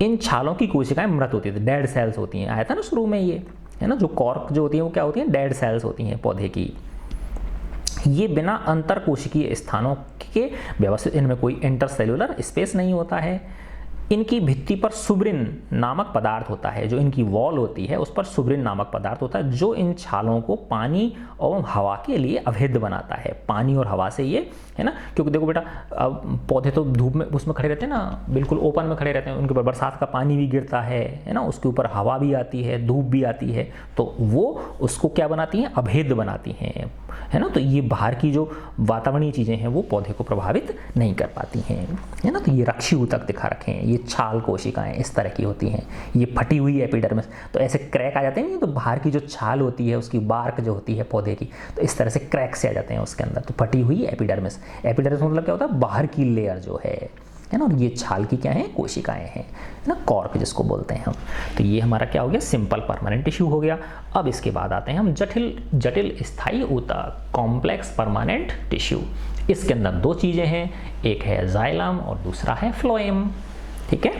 इन छालों की कोशिकाएं मृत होती है, डेड सेल्स होती हैं, आया था ना शुरू में ये, है ना। जो कॉर्क जो होती है वो क्या होती है? डेड सेल्स होती हैं पौधे की। ये बिना अंतर कोशिकीय स्थानों के व्यवस्थित, इनमें कोई इंटरसेल्युलर स्पेस नहीं होता है। इनकी भित्ति पर सुब्रिन नामक पदार्थ होता है, जो इनकी वॉल होती है उस पर सुब्रिन नामक पदार्थ होता है, जो इन छालों को पानी और हवा के लिए अभेद्य बनाता है। पानी और हवा से ये, है ना, क्योंकि देखो बेटा, अब पौधे तो धूप में उसमें खड़े रहते हैं ना, बिल्कुल ओपन में खड़े रहते हैं, उनके ऊपर बरसात का पानी भी गिरता है ना, उसके ऊपर हवा भी आती है, धूप भी आती है, तो वो उसको क्या बनाती हैं? अभेद्य बनाती हैं, है ना। तो ये बाहर की जो वातावरणीय चीज़ें हैं वो पौधे को प्रभावित नहीं कर पाती हैं, है ना। तो ये रक्षी ऊतक दिखा रखे हैं, ये छाल कोशिकाएं इस तरह की होती हैं, ये फटी हुई एपिडर्मिस, तो ऐसे क्रैक आ जाते हैं, तो बाहर की जो छाल होती है उसकी बार्क जो होती है पौधे की, तो इस तरह से क्रैक से आ जाते हैं उसके अंदर, तो फटी हुई एपिडर्मिस। एपिडर्मिस मतलब क्या होता है, बाहर की लेयर जो है ना, और ये छाल की क्या है, कोशिकाएं हैं ना, कॉर्क जिसको बोलते हैं हम। तो ये हमारा क्या हो गया, सिंपल परमानेंट टिश्यू हो गया। अब इसके बाद आते हैं हम जटिल स्थायी ऊतक, कॉम्प्लेक्स परमानेंट टिश्यू। इसके अंदर दो चीजें हैं, एक है जाइलम और दूसरा है फ्लोएम। ठीक है,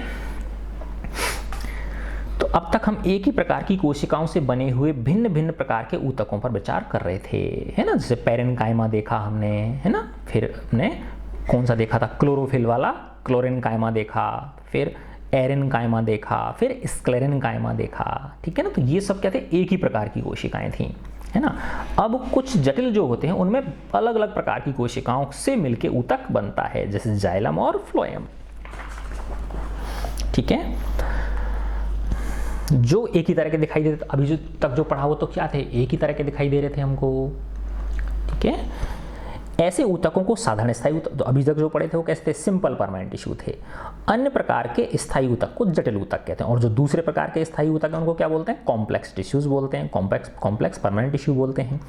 तो अब तक हम एक ही प्रकार की कोशिकाओं से बने हुए भिन्न भिन्न प्रकार के ऊतकों पर विचार कर रहे थे, है ना। जैसे पेरेन्काइमा देखा हमने, है ना, फिर हमने कौन सा देखा था, क्लोरोफिल वाला क्लोरेन्काइमा देखा, फिर एरेन्काइमा देखा, फिर स्क्लेरेन्काइमा देखा। ठीक है ना, तो ये सब क्या थे, एक ही प्रकार की कोशिकाएं थी, है ना। अब कुछ जटिल जो होते हैं उनमें अलग अलग प्रकार की कोशिकाओं से मिलकर ऊतक बनता है, जैसे जाइलम और फ्लोएम। ठीक है, जो एक ही तरह के दिखाई देते, अभी जो तक जो पढ़ा वो तो क्या थे, एक ही तरह के दिखाई दे रहे थे हमको। ठीक है, ऐसे ऊतकों को साधारण स्थायी ऊतक, तो अभी तक जो पढ़े थे वो कैसे थे, सिंपल परमानेंट टिश्यू थे। अन्य प्रकार के स्थायी ऊतक को जटिल ऊतक कहते हैं, और जो दूसरे प्रकार के स्थायी ऊतक हैं उनको क्या बोलते हैं, कॉम्प्लेक्स टिश्यूज बोलते हैं, कॉम्प्लेक्स परमानेंट टिश्यू बोलते हैं।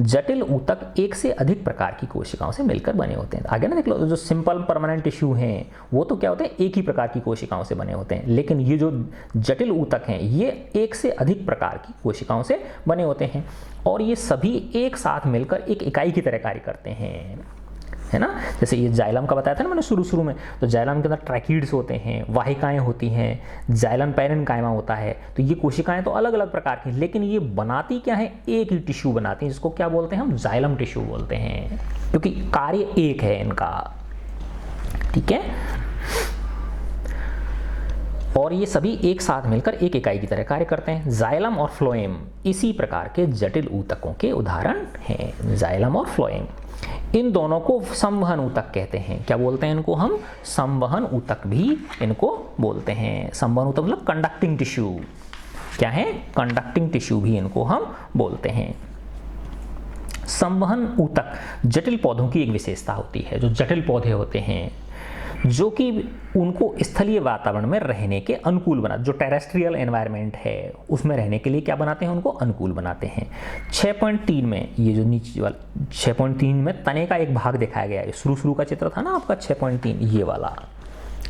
जटिल ऊतक एक से अधिक प्रकार की कोशिकाओं से मिलकर बने होते हैं। आगे ना देख लो, जो सिंपल परमानेंट टिश्यू हैं वो तो क्या होते हैं, एक ही प्रकार की कोशिकाओं से बने होते हैं, लेकिन ये जो जटिल ऊतक हैं ये एक से अधिक प्रकार की कोशिकाओं से बने होते हैं, और ये सभी एक साथ मिलकर एक इकाई की तरह कार्य करते हैं, है ना। जैसे ये जाइलम का बताया था ना मैंने शुरू में, तो जाइलम के अंदर ट्रैकीड्स होते हैं, वाहिकाएं होती हैं, जाइलम पेरेन्काइमा होता है। तो ये कोशिकाएं तो अलग अलग प्रकार की, लेकिन ये बनाती क्या है, एक ही टिश्यू बनाती हैं, जिसको क्या बोलते हैं हम, जाइलम टिश्यू बोलते हैं, क्योंकि कार्य एक है इनका। ठीक है, और ये सभी एक साथ मिलकर एक इकाई की तरह कार्य करते हैं। जाइलम और फ्लोएम इसी प्रकार के जटिल ऊतकों के उदाहरण हैं, जाइलम और फ्लोएम। इन दोनों को संवहन ऊतक कहते हैं। क्या बोलते हैं इनको हम, संवहन ऊतक भी इनको बोलते हैं। संवहन ऊतक मतलब कंडक्टिंग टिश्यू, क्या है, कंडक्टिंग टिश्यू भी इनको हम बोलते हैं। संवहन ऊतक जटिल पौधों की एक विशेषता होती है। जो जटिल पौधे होते हैं जो कि उनको स्थलीय वातावरण में रहने के अनुकूल बना, जो टेरेस्ट्रियल एनवायरनमेंट है उसमें रहने के लिए क्या बनाते हैं, उनको अनुकूल बनाते हैं। 6.3 में ये जो नीचे वाला 6.3 में तने का एक भाग दिखाया गया है, शुरू का चित्र था ना आपका 6.3, ये वाला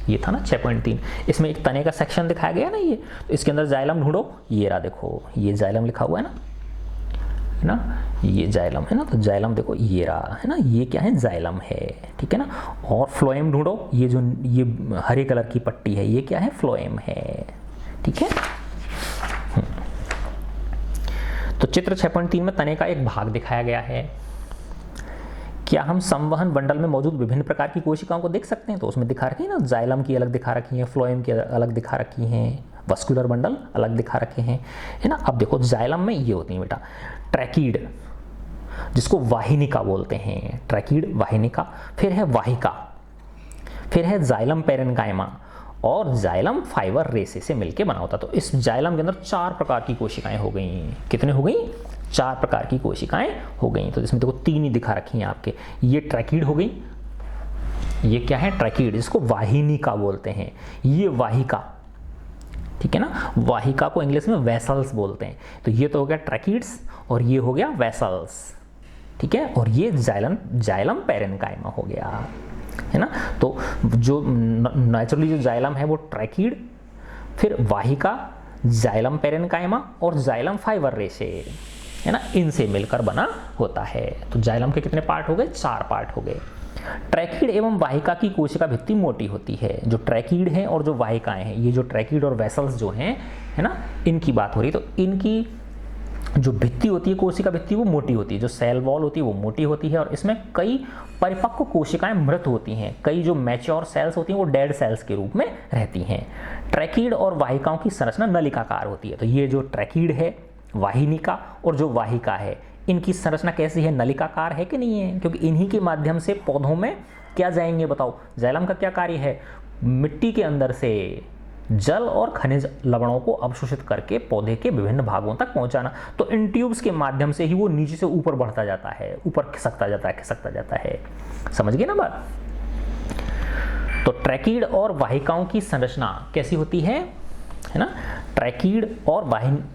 ये था ना 6.3, इसमें एक तने का सेक्शन दिखाया गया ना ये, तो इसके अंदर जाइलम ढूंढो, ये रहा देखो, ये जाइलम लिखा हुआ है ना, ये जाइलम है ना, तो जाइलम देखो ये रहा है ना, ये क्या है, जाइलम है। ठीक है ना, और फ्लोएम ढूंढो, ये जो ये हरे कलर की पट्टी है ये क्या है, फ्लोएम है। ठीक है, तो चित्र 6.3 में तने का एक भाग दिखाया गया है। क्या हम संवहन मंडल में मौजूद विभिन्न प्रकार की कोशिकाओं को देख सकते हैं, तो उसमें दिखा रखी है ना, जाइलम की अलग दिखा रखी है, फ्लोएम की अलग दिखा रखी हैं, वस्कुलर बंडल अलग दिखा रखे हैं, है ना। अब देखो जाइलम में ये होती है बेटा ट्रैकीड, जिसको वाहिनिका बोलते हैं, ट्रैकीड वाहिनिका, फिर है वाहिका, फिर है जाइलम पेरेन्काइमा, और जाइलम फाइबर रेसे से मिलके बना होता। तो इस जाइलम के अंदर 4 प्रकार की कोशिकाएं हो गई। कितने हो गई, 4 प्रकार की कोशिकाएं हो गई। तो इसमें देखो 3 ही दिखा रखी हैं आपके, ये ट्रैकीड हो गई, ये क्या है, ट्रैकीड, जिसको वाहिनिका बोलते हैं, ये वाहिका। ठीक है ना, वाहिका को इंग्लिश में वेसल्स बोलते हैं। तो ये तो हो गया ट्रैकीड्स और ये हो गया वेसल्स। ठीक है, और ये जाइलम पेरेन्काइमा हो गया, है ना। तो जो नेचुरली जो जाइलम है वो ट्रैकीड, फिर वाहिका, जाइलम पेरेन्काइमा और जाइलम फाइबर रेसे, है ना, इनसे मिलकर बना होता है। तो जाइलम के कितने पार्ट हो गए, 4 पार्ट हो गए। ट्रैकीड एवं वाहिका की कोशिका भित्ति मोटी होती है। जो ट्रैकीड है और जो वाहिकाएं हैं, ये जो ट्रैकीड और वेसल्स जो हैं, है ना, इनकी बात हो रही है, तो इनकी जो भित्ति होती है, कोशिका भित्ति, वो मोटी होती है, जो सेल वॉल होती है वो मोटी होती है, और इसमें कई परिपक्व कोशिकाएं मृत होती हैं, कई जो मैच्योर सेल्स होती हैं वो डेड सेल्स के रूप में रहती हैं। ट्रैकीड और वाहिकाओं की संरचना नलिकाकार होती है। तो ये जो ट्रैकीड है, वाहिनिका और जो वाहिका है, इनकी संरचना कैसी है, नलिकाकार है कि नहीं है, क्योंकि इन्हीं के माध्यम से पौधों में क्या जाएंगे, बताओ। जाइलम का क्या कार्य है, मिट्टी के अंदर से जल और खनिज लवणों को अवशोषित करके पौधे के विभिन्न भागों तक पहुंचाना। तो इन ट्यूब्स के माध्यम से ही वो नीचे से ऊपर बढ़ता जाता है, ऊपर खिसकता जाता है। समझ गए ना बात। तो ट्रैकीड और वाहिकाओं की संरचना कैसी होती है ना? ट्रैकीड और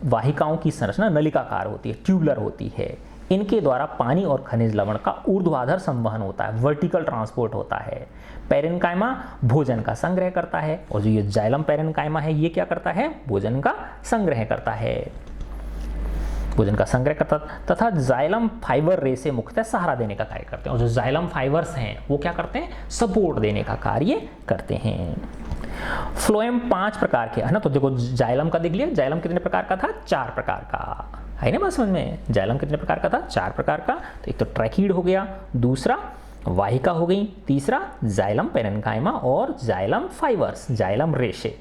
वाहिकाओं की संरचना नलिकाकार होती है, ट्यूबुलर होती है। इनके द्वारा पानी और खनिज लवण का ऊर्ध्वाधर संवहन होता है, वर्टिकल ट्रांसपोर्ट होता है। पैरेन्काइमा भोजन का संग्रह करता है, और जो ये जाइलम पैरेन्काइमा है ये क्या करता है? भोजन का संग्रह करता है, भोजन का संग्रह करता तथा जाइलम फाइबर रे से मुख्यतः सहारा देने का कार्य करते हैं। और जो जाइलम फाइबर्स हैं वो क्या करते हैं? सपोर्ट देने का कार्य करते हैं। फ्लोएम 5 प्रकार के है ना, तो देखो जाइलम का देख लिया, जाइलम कितने प्रकार का था? 4 प्रकार का, है ना बात समझ में? जाइलम कितने प्रकार का था? 4 प्रकार का। तो एक तो ट्रैकीड हो गया, दूसरा वाहिका हो गई, तीसरा जाइलम पैरेन्काइमा और जाइलम फाइबर्स, जाइलम रेशे।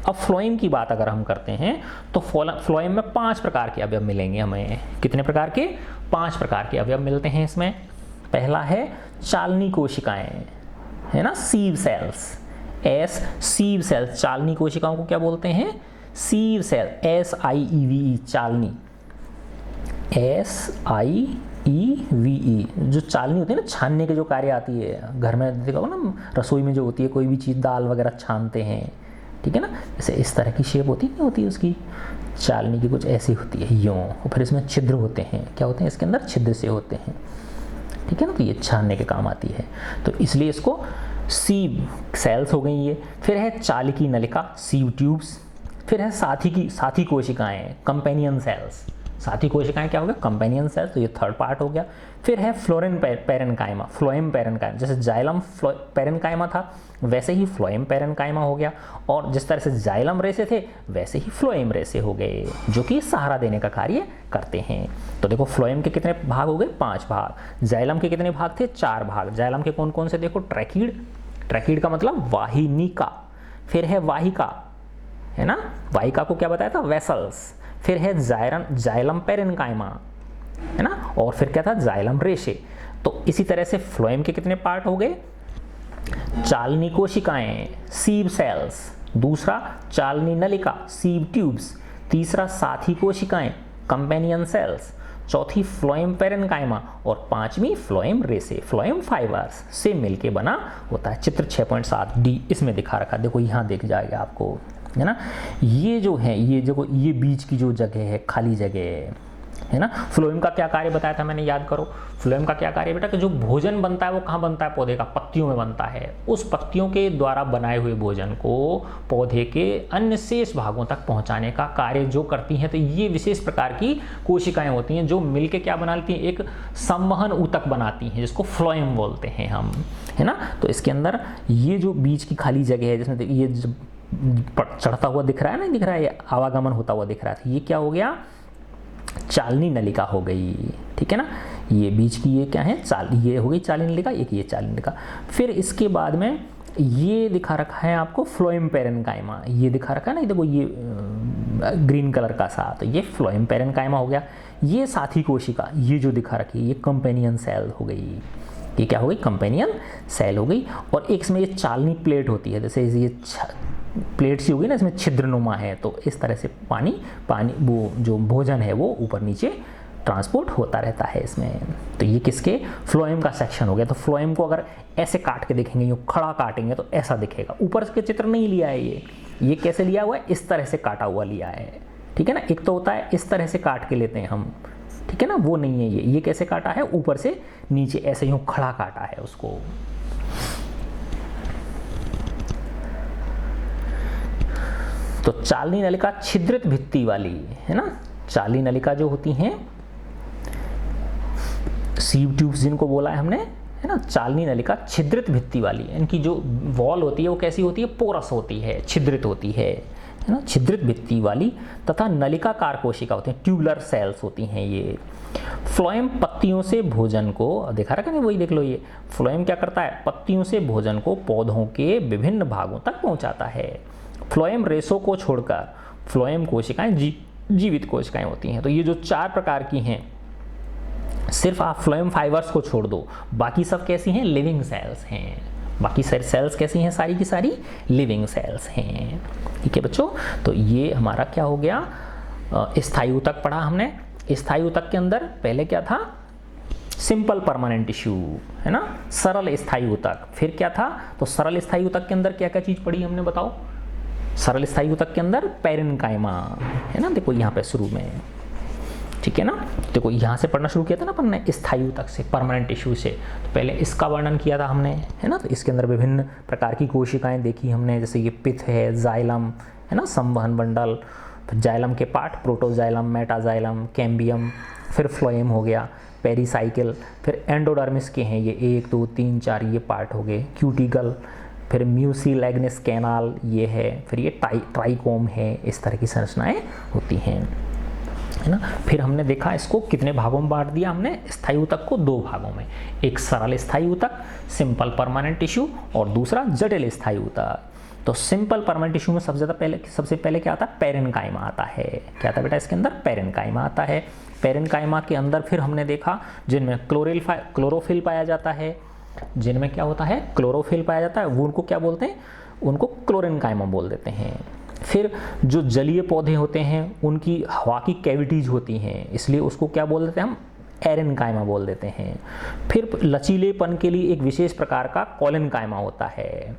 अब फ्लोएम की बात अगर हम करते हैं तो फ्लोएम में 5 प्रकार के अवयव मिलेंगे हमें। कितने प्रकार के? 5 प्रकार के अवयव मिलते हैं इसमें। पहला है चालनी कोशिकाएं, है ना, सीव सेल्स, सीव सेल्स। चालनी कोशिकाओं को क्या बोलते हैं? सीव सेल, SIEVE, चालनी, SIEVE। जो चालनी होती है ना, छानने के जो कार्य आती है, घर में देखा होगा ना, रसोई में जो होती है, कोई भी चीज़ दाल वगैरह छानते हैं, ठीक है ना, जैसे इस तरह की शेप होती नहीं होती उसकी, चालनी की कुछ ऐसी होती है यूँ, और फिर इसमें छिद्र होते हैं, क्या होते हैं इसके अंदर? छिद्र से होते हैं, ठीक है ना, तो ये छानने के काम आती है, तो इसलिए इसको सीव सेल्स हो गई ये। फिर है चालिकी नलिका, सीव ट्यूब्स। फिर है साथी कोशिकाएं, कंपेनियन सेल्स। साथी कोशिकाएं क्या हो गया? कंपेनियन सेल्स, तो ये थर्ड पार्ट हो गया। फिर है फ्लोएम पैरेन्काइमा, फ्लोएम पैरेन्काइमा, जैसे जाइलम पैरेन्काइमा था वैसे ही फ्लोएम पैरेन्काइमा हो गया, और जिस तरह से जाइलम रेसे थे वैसे ही फ्लोएम रेसे हो गए, जो कि सहारा देने का कार्य करते हैं। तो देखो फ्लोएम के कितने भाग हो गए? 5 भाग। जाइलम के कितने भाग थे? 4 भाग। जाइलम के कौन कौन से? देखो ट्रैकीड, ट्रैकीड का मतलब वाहिनिका। फिर है वाहिका, है ना, वाहिका को क्या बताया था? वेसल्स। फिर है जाइलम पैरेन्काइमा, है ना, और फिर क्या था? जाइलम रेशे। तो इसी तरह से फ्लोएम के कितने पार्ट हो गए? चालनी कोशिकाएं, सीव सेल्स। दूसरा चालनी नलिका, सीव ट्यूब्स। तीसरा साथी कोशिकाएं, कंपेनियन सेल्स। चौथी फ्लोएम पैरेन्काइमा, और 5वीं फ्लोएम रेसे, फ्लोएम फाइबर्स से मिलके बना होता है। चित्र 6.7D इसमें दिखा रखा, देखो यहाँ दिख जाएगा आपको, है ना। ये जो है, ये देखो, ये बीच की जो जगह है, खाली जगह है ना। फ्लोएम का क्या कार्य बताया था मैंने, याद करो। फ्लोएम का क्या कार्य बेटा? कि जो भोजन बनता है वो कहाँ बनता है? पौधे का पत्तियों में बनता है। उस पत्तियों के द्वारा बनाए हुए भोजन को पौधे के अन्य शेष भागों तक पहुंचाने का कार्य जो करती हैं, तो ये विशेष प्रकार की कोशिकाएं होती हैं जो मिलके क्या बना लेती हैं? एक संवहन ऊतक बनाती हैं, जिसको फ्लोएम बोलते हैं हम, है ना। तो इसके अंदर ये जो बीच की खाली जगह है, जिसमें ये चढ़ता हुआ दिख रहा है ना, दिख रहा है, ये आवागमन होता हुआ दिख रहा था, ये क्या हो गया? चालनी नलिका हो गई, ठीक है ना। ये बीच की ये क्या है? ये हो गई चालनी नलिका, एक ये चालनी नलिका। फिर इसके बाद में ये दिखा रखा है आपको फ्लोएम पैरेन्काइमा, ये दिखा रखा है ना, देखो ये ग्रीन कलर का सा, तो ये फ्लोएम पैरेन्काइमा हो गया। ये साथी कोशिका, ये जो दिखा रखी है, ये कंपेनियन सेल हो गई, ये क्या हो गई? कंपेनियन सेल हो गई। और एक इसमें ये चालनी प्लेट होती है, जैसे ये प्लेट सी होगी ना, इसमें छिद्रनुमा है, तो इस तरह से पानी वो जो भोजन है वो ऊपर नीचे ट्रांसपोर्ट होता रहता है इसमें। तो ये किसके? फ्लोएम का सेक्शन हो गया। तो फ्लोएम को अगर ऐसे काट के देखेंगे, यूँ खड़ा काटेंगे तो ऐसा दिखेगा। ऊपर के चित्र नहीं लिया है ये कैसे लिया हुआ है? इस तरह से काटा हुआ लिया है, ठीक है ना। एक तो होता है इस तरह से काट के लेते हैं हम, ठीक है ना, वो नहीं है ये कैसे काटा है? ऊपर से नीचे ऐसे यूँ खड़ा काटा है उसको। तो चालनी नलिका छिद्रित भित्ति वाली है ना। चालनी नलिका जो होती हैं, सीव ट्यूब्स जिनको बोला है हमने, है ना, चालनी नलिका छिद्रित भित्ति वाली, इनकी जो वॉल होती है वो कैसी होती है? पोरस होती है, छिद्रित होती है ना, छिद्रित भित्ति वाली। तथा नलिकाकार कोशिका होती हैं, ट्यूबुलर सेल्स होती हैं ये। फ्लोएम पत्तियों से भोजन को, देखा रखा नहीं, वही देख लो, ये फ्लोएम क्या करता है? पत्तियों से भोजन को पौधों के विभिन्न भागों तक पहुंचाता है। फ्लोएम रेसों को छोड़कर फ्लोएम कोशिकाएं जीवित कोशिकाएं होती हैं। तो ये जो 4 प्रकार की हैं, सिर्फ आप फ्लोएम फाइबर्स को छोड़ दो, बाकी सब कैसी हैं? लिविंग सेल्स हैं। बाकी सेल्स कैसी हैं? सारी की सारी लिविंग सेल्स हैं, ठीक है बच्चों। तो ये हमारा क्या हो गया? स्थायी ऊतक पढ़ा हमने। स्थायी ऊतक के अंदर पहले क्या था? सिंपल परमानेंट टिश्यू, है ना, सरल स्थायी ऊतक। फिर क्या था, तो सरल स्थायी ऊतक के अंदर क्या क्या चीज पड़ी हमने, बताओ। सरल स्थायी ऊतक के अंदर पेरेन्काइमा, है ना, देखो यहाँ पे शुरू में, ठीक है ना। देखो यहाँ से पढ़ना शुरू किया था ना अपन ने, स्थायी ऊतक से, परमानेंट टिश्यू से। तो पहले इसका वर्णन किया था हमने, है ना। तो इसके अंदर विभिन्न प्रकार की कोशिकाएं देखी हमने, जैसे ये पिथ है, जाइलम, है ना, संवहन मंडल, फिर जाइलम के पार्ट, प्रोटोजाइलम, मेटाजाइलम, कैम्बियम, फिर फ्लोएम हो गया, पेरीसाइकिल, फिर एंडोडर्मिस के हैं ये 1 2 3 4 ये पार्ट हो गए, क्यूटिकल, फिर म्यूसिलैग्निस कैनाल ये है, फिर ये ट्राइकोम है। इस तरह की संरचनाएं होती हैं, है ना। फिर हमने देखा इसको कितने भागों में बांट दिया हमने, स्थायी ऊतक को 2 भागों में, एक सरल स्थायी ऊतक सिंपल परमानेंट टिश्यू और दूसरा जटिल स्थायी ऊतक। तो सिंपल परमानेंट टिश्यू में सबसे पहले क्या आता है, पेरेन्काइमा आता है। क्या आता है बेटा इसके अंदर, पेरेन्काइमा आता है। पेरेन्काइमा के अंदर फिर हमने देखा जिनमें क्लोरोफिल पाया जाता है, जिनमें क्या होता है, क्लोरोफिल पाया जाता है, वो उनको क्या बोलते हैं, उनको क्लोरेन्काइमा बोल देते हैं। फिर जो जलीय पौधे होते हैं उनकी हवा की कैविटीज होती हैं, इसलिए उसको क्या बोल देते हैं हम, एरेन्काइमा बोल देते हैं। फिर लचीलेपन के लिए एक विशेष प्रकार का कोलेन्काइमा होता है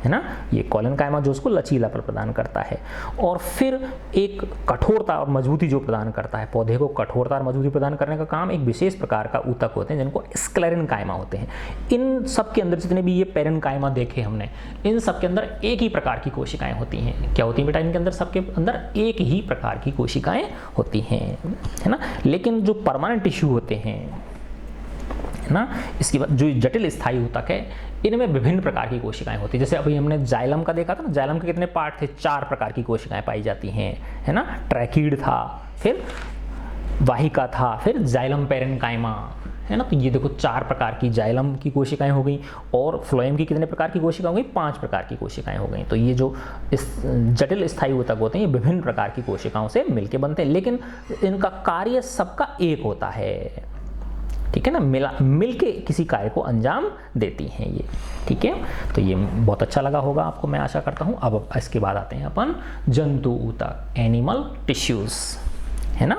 ना, ये कोलेन्काइमा जो उसको लचीलापन प्रदान करता है। और फिर एक कठोरता और मजबूती जो प्रदान करता है, पौधे को कठोरता और मजबूती प्रदान करने का काम एक विशेष प्रकार का ऊतक होते हैं जिनको स्क्लेरेन्काइमा होते हैं। इन सब के अंदर जितने भी ये पेरेन्काइमा देखे हमने, इन सब के अंदर एक ही प्रकार की कोशिकाएं होती हैं। क्या होती हैं बेटा, इनके अंदर सबके अंदर एक ही प्रकार की कोशिकाएं होती हैं, है ना। लेकिन जो परमानेंट टिश्यू होते हैं, है ना, इसके बाद जो जटिल स्थायी ऊतक है, इनमें विभिन्न प्रकार की कोशिकाएं होती हैं। जैसे अभी हमने जाइलम का देखा था ना, जाइलम के कितने पार्ट थे, 4 प्रकार की कोशिकाएं पाई जाती हैं, है ना। ट्रैकीड था, फिर वाहिका था, फिर जाइलम पेरेन्काइमा, है ना। तो ये देखो 4 प्रकार की जाइलम की कोशिकाएं हो गई, और फ्लोएम की कितने प्रकार की कोशिकाएं हो गई, 5 प्रकार की कोशिकाएं हो गई। तो ये जो इस जटिल स्थायी ऊतक होते हैं, ये विभिन्न प्रकार की कोशिकाओं से मिलकर बनते हैं, लेकिन इनका कार्य सबका एक होता है, ठीक है ना, मिलके किसी कार्य को अंजाम देती हैं ये, ठीक है। तो ये बहुत अच्छा लगा होगा आपको, मैं आशा करता हूँ। अब इसके बाद आते हैं अपन जंतु ऊतक, एनिमल टिश्यूज, है ना।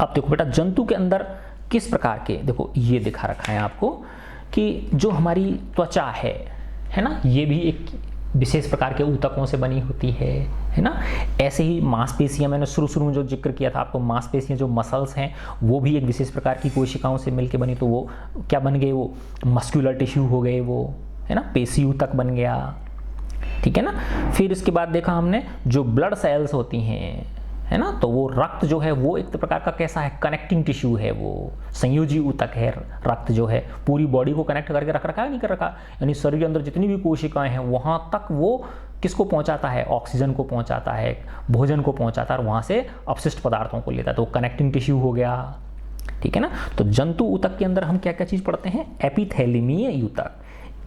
अब देखो बेटा, जंतु के अंदर किस प्रकार के, देखो ये दिखा रखा है आपको कि जो हमारी त्वचा है ना, ये भी एक विशेष प्रकार के ऊतकों से बनी होती है ना। ऐसे ही मांसपेशियां, मैंने शुरू में जो जिक्र किया था आपको, मांसपेशियां जो मसल्स हैं वो भी एक विशेष प्रकार की कोशिकाओं से मिलकर बनी, तो वो क्या बन गए, वो मस्कुलर टिश्यू हो गए, वो, है ना, पेशी ऊतक बन गया, ठीक है ना। फिर इसके बाद देखा हमने जो ब्लड सेल्स होती हैं, है ना, तो वो रक्त जो है वो एक प्रकार का कैसा है, कनेक्टिंग टिश्यू है, वो संयोजी ऊतक है। रक्त जो है पूरी बॉडी को कनेक्ट करके रख रखा है, नहीं कर रखा, यानी शरीर के अंदर जितनी भी कोशिकाएं हैं वहां तक वो किसको पहुंचाता है, ऑक्सीजन को पहुंचाता है, भोजन को पहुंचाता है, और वहां से अपशिष्ट पदार्थों को लेता है, तो कनेक्टिंग टिश्यू हो गया, ठीक है ना। तो जंतु ऊतक के अंदर हम क्या क्या चीज पढ़ते हैं, एपिथेलियमी ऊतक,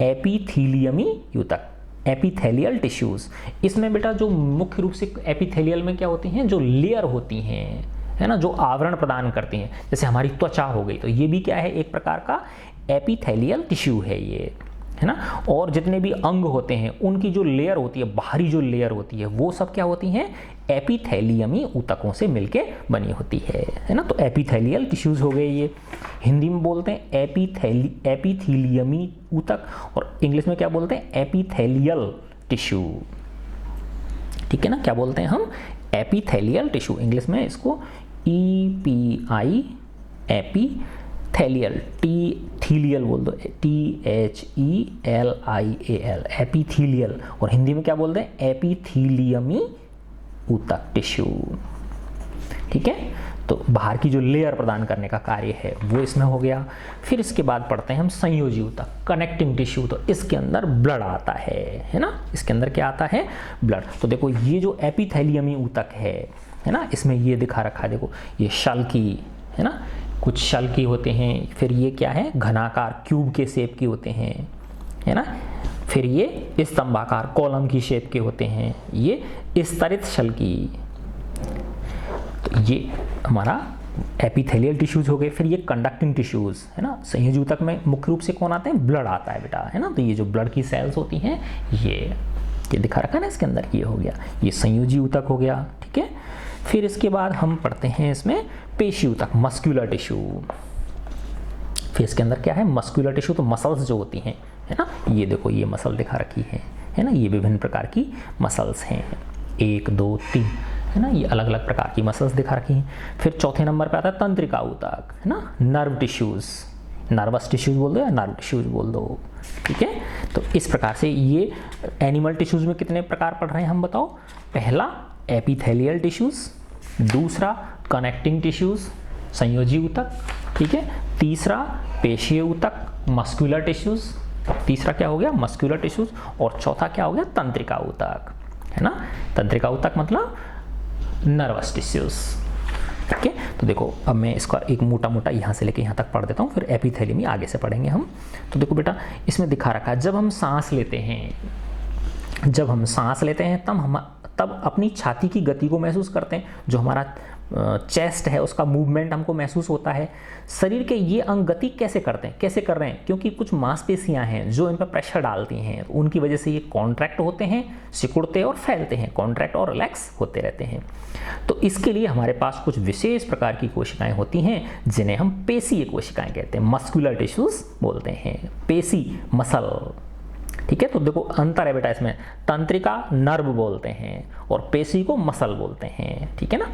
एपिथीलियमी ऊतक, एपिथेलियल टिश्यूज। इसमें बेटा जो मुख्य रूप से एपिथेलियल में क्या होती हैं, जो लेयर होती हैं, है ना, जो आवरण प्रदान करती हैं, जैसे हमारी त्वचा हो गई, तो ये भी क्या है, एक प्रकार का एपिथेलियल टिश्यू है ये, है ना। और जितने भी अंग होते हैं उनकी जो लेयर होती है, बाहरी जो लेयर होती है, वो सब क्या होती हैं, एपिथेलियमी ऊतकों से मिलके बनी होती है ना। तो एपिथेलियल टिश्यूज हो गए ये, हिंदी में बोलते हैं एपिथेलियमी ऊतक, और इंग्लिश में क्या बोलते हैं, एपिथेलियल टिश्यू, ठीक है ना। क्या बोलते हैं हम, एपिथेलियल टिश्यू, इंग्लिश में इसको EPI, एपिथेलियल, थीलियल बोल दो, THELIAL, एपिथीलियल, और हिंदी में क्या बोलते हैं, एपिथीलियमी ऊतक टिश्यू, ठीक है। तो बाहर की जो लेयर प्रदान करने का कार्य है वो इसमें हो गया। फिर इसके बाद पढ़ते हैं हम संयोजी ऊतक, कनेक्टिंग टिश्यू, तो इसके अंदर ब्लड आता है ना, इसके अंदर क्या आता है, ब्लड। तो देखो ये जो एपिथेलियमी ऊतक है ना, इसमें ये दिखा रखा है, देखो ये शल्की, है ना, कुछ शल्की होते हैं, फिर ये क्या है, घनाकार क्यूब के शेप के होते हैं, है ना, फिर ये स्तंभाकार कॉलम की शेप के होते हैं, ये स्तरित शल्की। तो ये हमारा एपिथेलियल टिश्यूज हो गए। फिर ये कंडक्टिंग टिश्यूज, है ना, संयोजी ऊतक में मुख्य रूप से कौन आते हैं, ब्लड आता है बेटा, है ना। तो ये जो ब्लड की सेल्स होती हैं, ये दिखा रखा है ना इसके अंदर, ये हो गया, ये संयोजी ऊतक हो गया, ठीक है। फिर इसके बाद हम पढ़ते हैं इसमें पेशी ऊतक, मस्कुलर टिश्यू, फेस के अंदर क्या है, मस्कुलर टिश्यू, तो मसल्स जो होती हैं, है ना, ये देखो ये मसल दिखा रखी है ना, ये विभिन्न प्रकार की मसल्स हैं, 1 2 3, है ना, ये अलग अलग प्रकार की मसल्स दिखा रखी हैं। फिर चौथे नंबर पे आता है तंत्रिका ऊतक, है ना, नर्व टिश्यूज़, नर्वस टिश्यूज़ बोल दो या नर्व टिश्यूज़ बोल दो, ठीक है। तो इस प्रकार से ये एनिमल टिश्यूज़ में कितने प्रकार पढ़ रहे हैं हम बताओ। पहला एपिथेलियल टिश्यूज़, दूसरा कनेक्टिंग टिश्यूज़, संयोजी ऊतक, ठीक है, तीसरा पेशीय ऊतक, मस्कुलर टिश्यूज़, तीसरा क्या हो गया, मस्कुलर टिश्यूज़, और चौथा क्या हो गया, तंत्रिका ऊतक, है ना। तंत्रिका ऊतक मतलब नर्वस टिश्यूज़, ठीक है। तो देखो अब मैं इसका एक मोटा मोटा यहाँ से लेके यहाँ तक पढ़ देता हूँ, फिर एपिथेलियम आगे से पढ़ेंगे हम। तो देखो बेटा इसमें दिखा रखा है, जब हम सांस लेते हैं तब अपनी छाती की गति को महसूस करते हैं, जो हमारा चेस्ट है उसका मूवमेंट हमको महसूस होता है। शरीर के ये अंग गति कैसे करते हैं, कैसे कर रहे हैं, क्योंकि कुछ मांसपेशियां हैं जो इन पर प्रेशर डालती हैं, उनकी वजह से ये कॉन्ट्रैक्ट होते हैं, सिकुड़ते और फैलते हैं, कॉन्ट्रैक्ट और रिलैक्स होते रहते हैं। तो इसके लिए हमारे पास कुछ विशेष प्रकार की कोशिकाएं होती हैं जिन्हें हम पेशीय कोशिकाएं कहते हैं, मस्कुलर टिश्यूज बोलते हैं, पेशी मसल, ठीक है। तो देखो अंतर है बेटा इसमें, तंत्रिका नर्व बोलते हैं और पेशी को मसल बोलते हैं, ठीक है ना,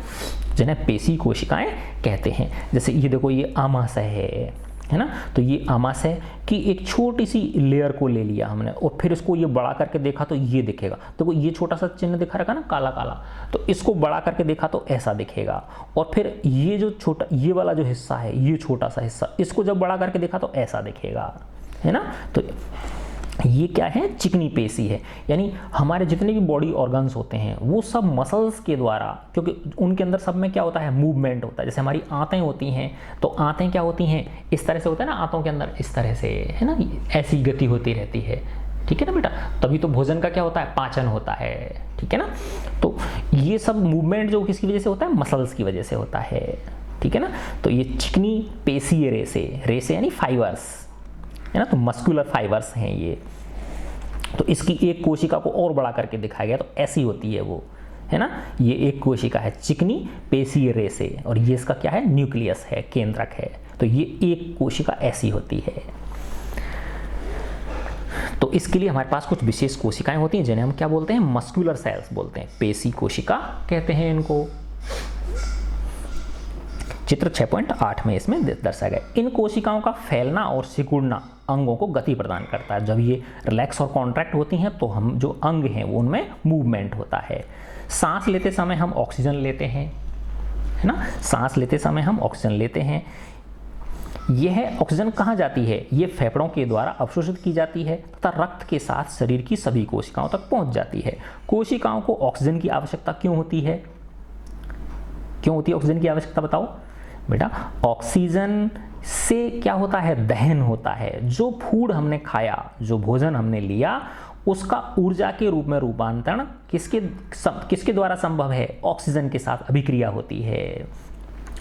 जिन्हें पेशी कोशिकाएं कहते हैं। जैसे ये देखो ये आमाशय है ना, तो ये आमाशय की एक छोटी सी लेयर को ले लिया हमने और फिर इसको ये बड़ा करके देखा तो ये दिखेगा। देखो ये छोटा सा चिन्ह दिखा रखा ना काला काला, तो इसको बड़ा करके देखा तो ऐसा दिखेगा, और फिर ये जो छोटा ये वाला जो हिस्सा है, ये छोटा सा हिस्सा, इसको जब बड़ा करके देखा तो ऐसा दिखेगा, है ना। तो ये क्या है, चिकनी पेशी है। यानी हमारे जितने भी बॉडी ऑर्गन्स होते हैं वो सब मसल्स के द्वारा, क्योंकि उनके अंदर सब में क्या होता है, मूवमेंट होता है। जैसे हमारी आंतें होती हैं, तो आंतें क्या होती हैं, इस तरह से होता है ना, आंतों के अंदर इस तरह से, है ना, ऐसी गति होती रहती है, ठीक है ना बेटा। तभी तो भोजन का क्या होता है, पाचन होता है, ठीक है ना। तो ये सब मूवमेंट जो किसकी वजह से होता है, मसल्स की वजह से होता है, ठीक है ना। तो ये चिकनी पेशीय रेसे यानी फाइबर्स, है ना, तो मस्कुलर फाइबर्स हैं ये। तो इसकी एक कोशिका को और बड़ा करके दिखाया गया, तो ऐसी होती है वो, है ना। ये एक कोशिका है चिकनी पेशीय रेसे, और ये इसका क्या है, न्यूक्लियस है, केंद्रक है। तो ये एक कोशिका ऐसी होती है। तो इसके लिए हमारे पास कुछ विशेष कोशिकाएं होती हैं जिन्हें हम क्या बोलते हैं, मस्कुलर सेल्स बोलते हैं, पेशी कोशिका कहते हैं इनको। चित्र 6.8 में इसमें दर्शाया गया। इन कोशिकाओं का फैलना और सिकुड़ना अंगों को गति प्रदान करता है। जब ये रिलैक्स और कॉन्ट्रैक्ट होती हैं तो हम जो अंग हैं वो उनमें मूवमेंट होता है। सांस लेते समय हम ऑक्सीजन लेते हैं, है ना, सांस लेते समय हम ऑक्सीजन लेते हैं। यह ऑक्सीजन कहाँ जाती है, ये फेफड़ों के द्वारा अवशोषित की जाती है तथा रक्त के साथ शरीर की सभी कोशिकाओं तक पहुंच जाती है। कोशिकाओं को ऑक्सीजन की आवश्यकता क्यों होती है, क्यों होती है ऑक्सीजन की आवश्यकता, बताओ बेटा। ऑक्सीजन से क्या होता है, दहन होता है। जो फूड हमने खाया, जो भोजन हमने लिया, उसका ऊर्जा के रूप में रूपांतरण किसके द्वारा संभव है, ऑक्सीजन के साथ अभिक्रिया होती है।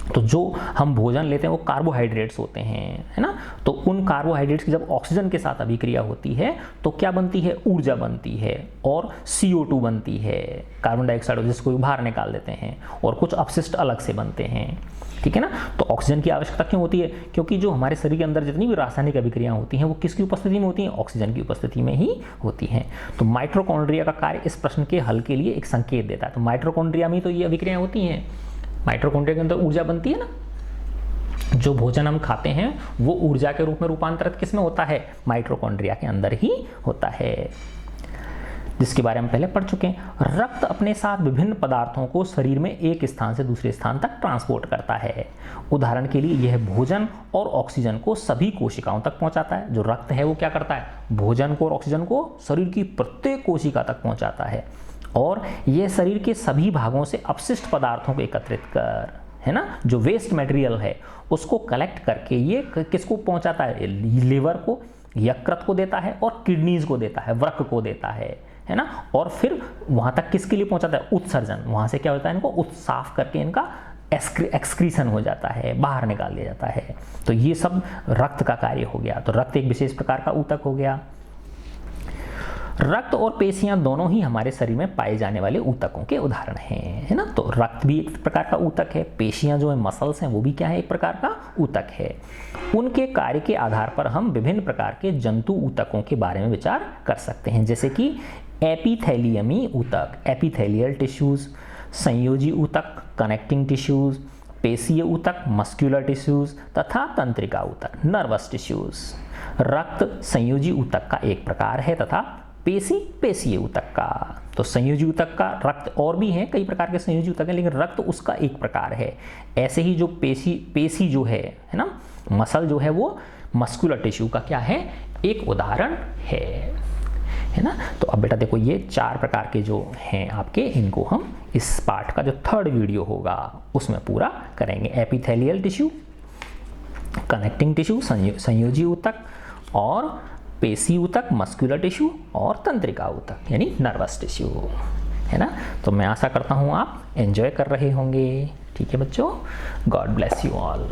तो जो हम भोजन लेते हैं वो कार्बोहाइड्रेट्स होते हैं, है ना। तो उन कार्बोहाइड्रेट्स की जब ऑक्सीजन के साथ अभिक्रिया होती है तो क्या बनती है, ऊर्जा बनती है, और CO2 बनती है, कार्बन डाइऑक्साइड, जिसको बाहर निकाल देते हैं, और कुछ अपशिष्ट अलग से बनते हैं, ठीक है ना। तो ऑक्सीजन की आवश्यकता क्यों होती है, क्योंकि जो हमारे शरीर के अंदर जितनी भी रासायनिक अभिक्रियाएं होती हैं वो किसकी उपस्थिति में होती हैं, ऑक्सीजन की उपस्थिति में ही होती हैं। तो माइटोकॉन्ड्रिया का कार्य इस प्रश्न के हल के लिए एक संकेत देता है। तो माइटोकॉन्ड्रिया में तो ये अभिक्रियाएं होती हैं, माइटोकॉन्ड्रिया के अंदर ऊर्जा बनती है ना। जो भोजन हम खाते हैं वो ऊर्जा के रूप में रूपांतरित किस में होता है, माइटोकॉन्ड्रिया के अंदर ही होता है, जिसके बारे में पहले पढ़ चुके हैं। रक्त अपने साथ विभिन्न पदार्थों को शरीर में एक स्थान से दूसरे स्थान तक ट्रांसपोर्ट करता है। उदाहरण के लिए यह भोजन और ऑक्सीजन को सभी कोशिकाओं तक पहुंचाता है। जो रक्त है वो क्या करता है, भोजन को और ऑक्सीजन को शरीर की प्रत्येक कोशिका तक पहुंचाता है, और यह शरीर के सभी भागों से अपशिष्ट पदार्थों को एकत्रित कर, है ना, जो वेस्ट मटेरियल है उसको कलेक्ट करके ये किसको पहुंचाता है, लीवर को, यकृत को देता है, और किडनीज को देता है, वृक्क को देता है ना। और फिर वहां तक किसके लिए पहुंचाता है, उत्सर्जन, वहां से क्या होता है, इनको साफ करके इनका एक्सक्रीशन हो जाता है, बाहर निकाल दिया जाता है। तो ये सब रक्त का कार्य हो गया। तो रक्त एक विशेष प्रकार का ऊतक हो गया। रक्त और पेशियां दोनों ही हमारे शरीर में पाए जाने वाले ऊतकों के उदाहरण हैं, है ना। तो रक्त भी एक प्रकार का ऊतक है, पेशियां जो है मसल्स हैं वो भी क्या है, एक प्रकार का ऊतक है। उनके कार्य के आधार पर हम विभिन्न प्रकार के जंतु ऊतकों के बारे में विचार कर सकते हैं, जैसे कि एपिथेलियमी ऊतक, एपिथेलियल टिश्यूज, संयोजी ऊतक, कनेक्टिंग टिश्यूज, पेशीय ऊतक, मस्कुलर टिश्यूज तथा तंत्रिका ऊतक, नर्वस टिश्यूज। रक्त संयोजी ऊतक का एक प्रकार है तथा पेशीय ऊतक का। तो संयोजी ऊतक का रक्त और भी है, कई प्रकार के संयोजी ऊतक हैं, लेकिन रक्त उसका एक प्रकार है। ऐसे ही जो पेशी जो है ना, मसल जो है वो मस्कुलर टिश्यू का क्या है, एक उदाहरण है ना। तो अब बेटा देखो ये 4 प्रकार के जो हैं आपके, इनको हम इस पार्ट का जो 3rd वीडियो होगा उसमें पूरा करेंगे। एपिथेलियल टिश्यू, कनेक्टिंग टिश्यू, संयोजी ऊतक और पेशी ऊतक, मस्कुलर टिश्यू और तंत्रिका ऊतक यानी नर्वस टिश्यू, है ना। तो मैं आशा करता हूँ आप एंजॉय कर रहे होंगे। ठीक है बच्चों, गॉड ब्लेस यू ऑल।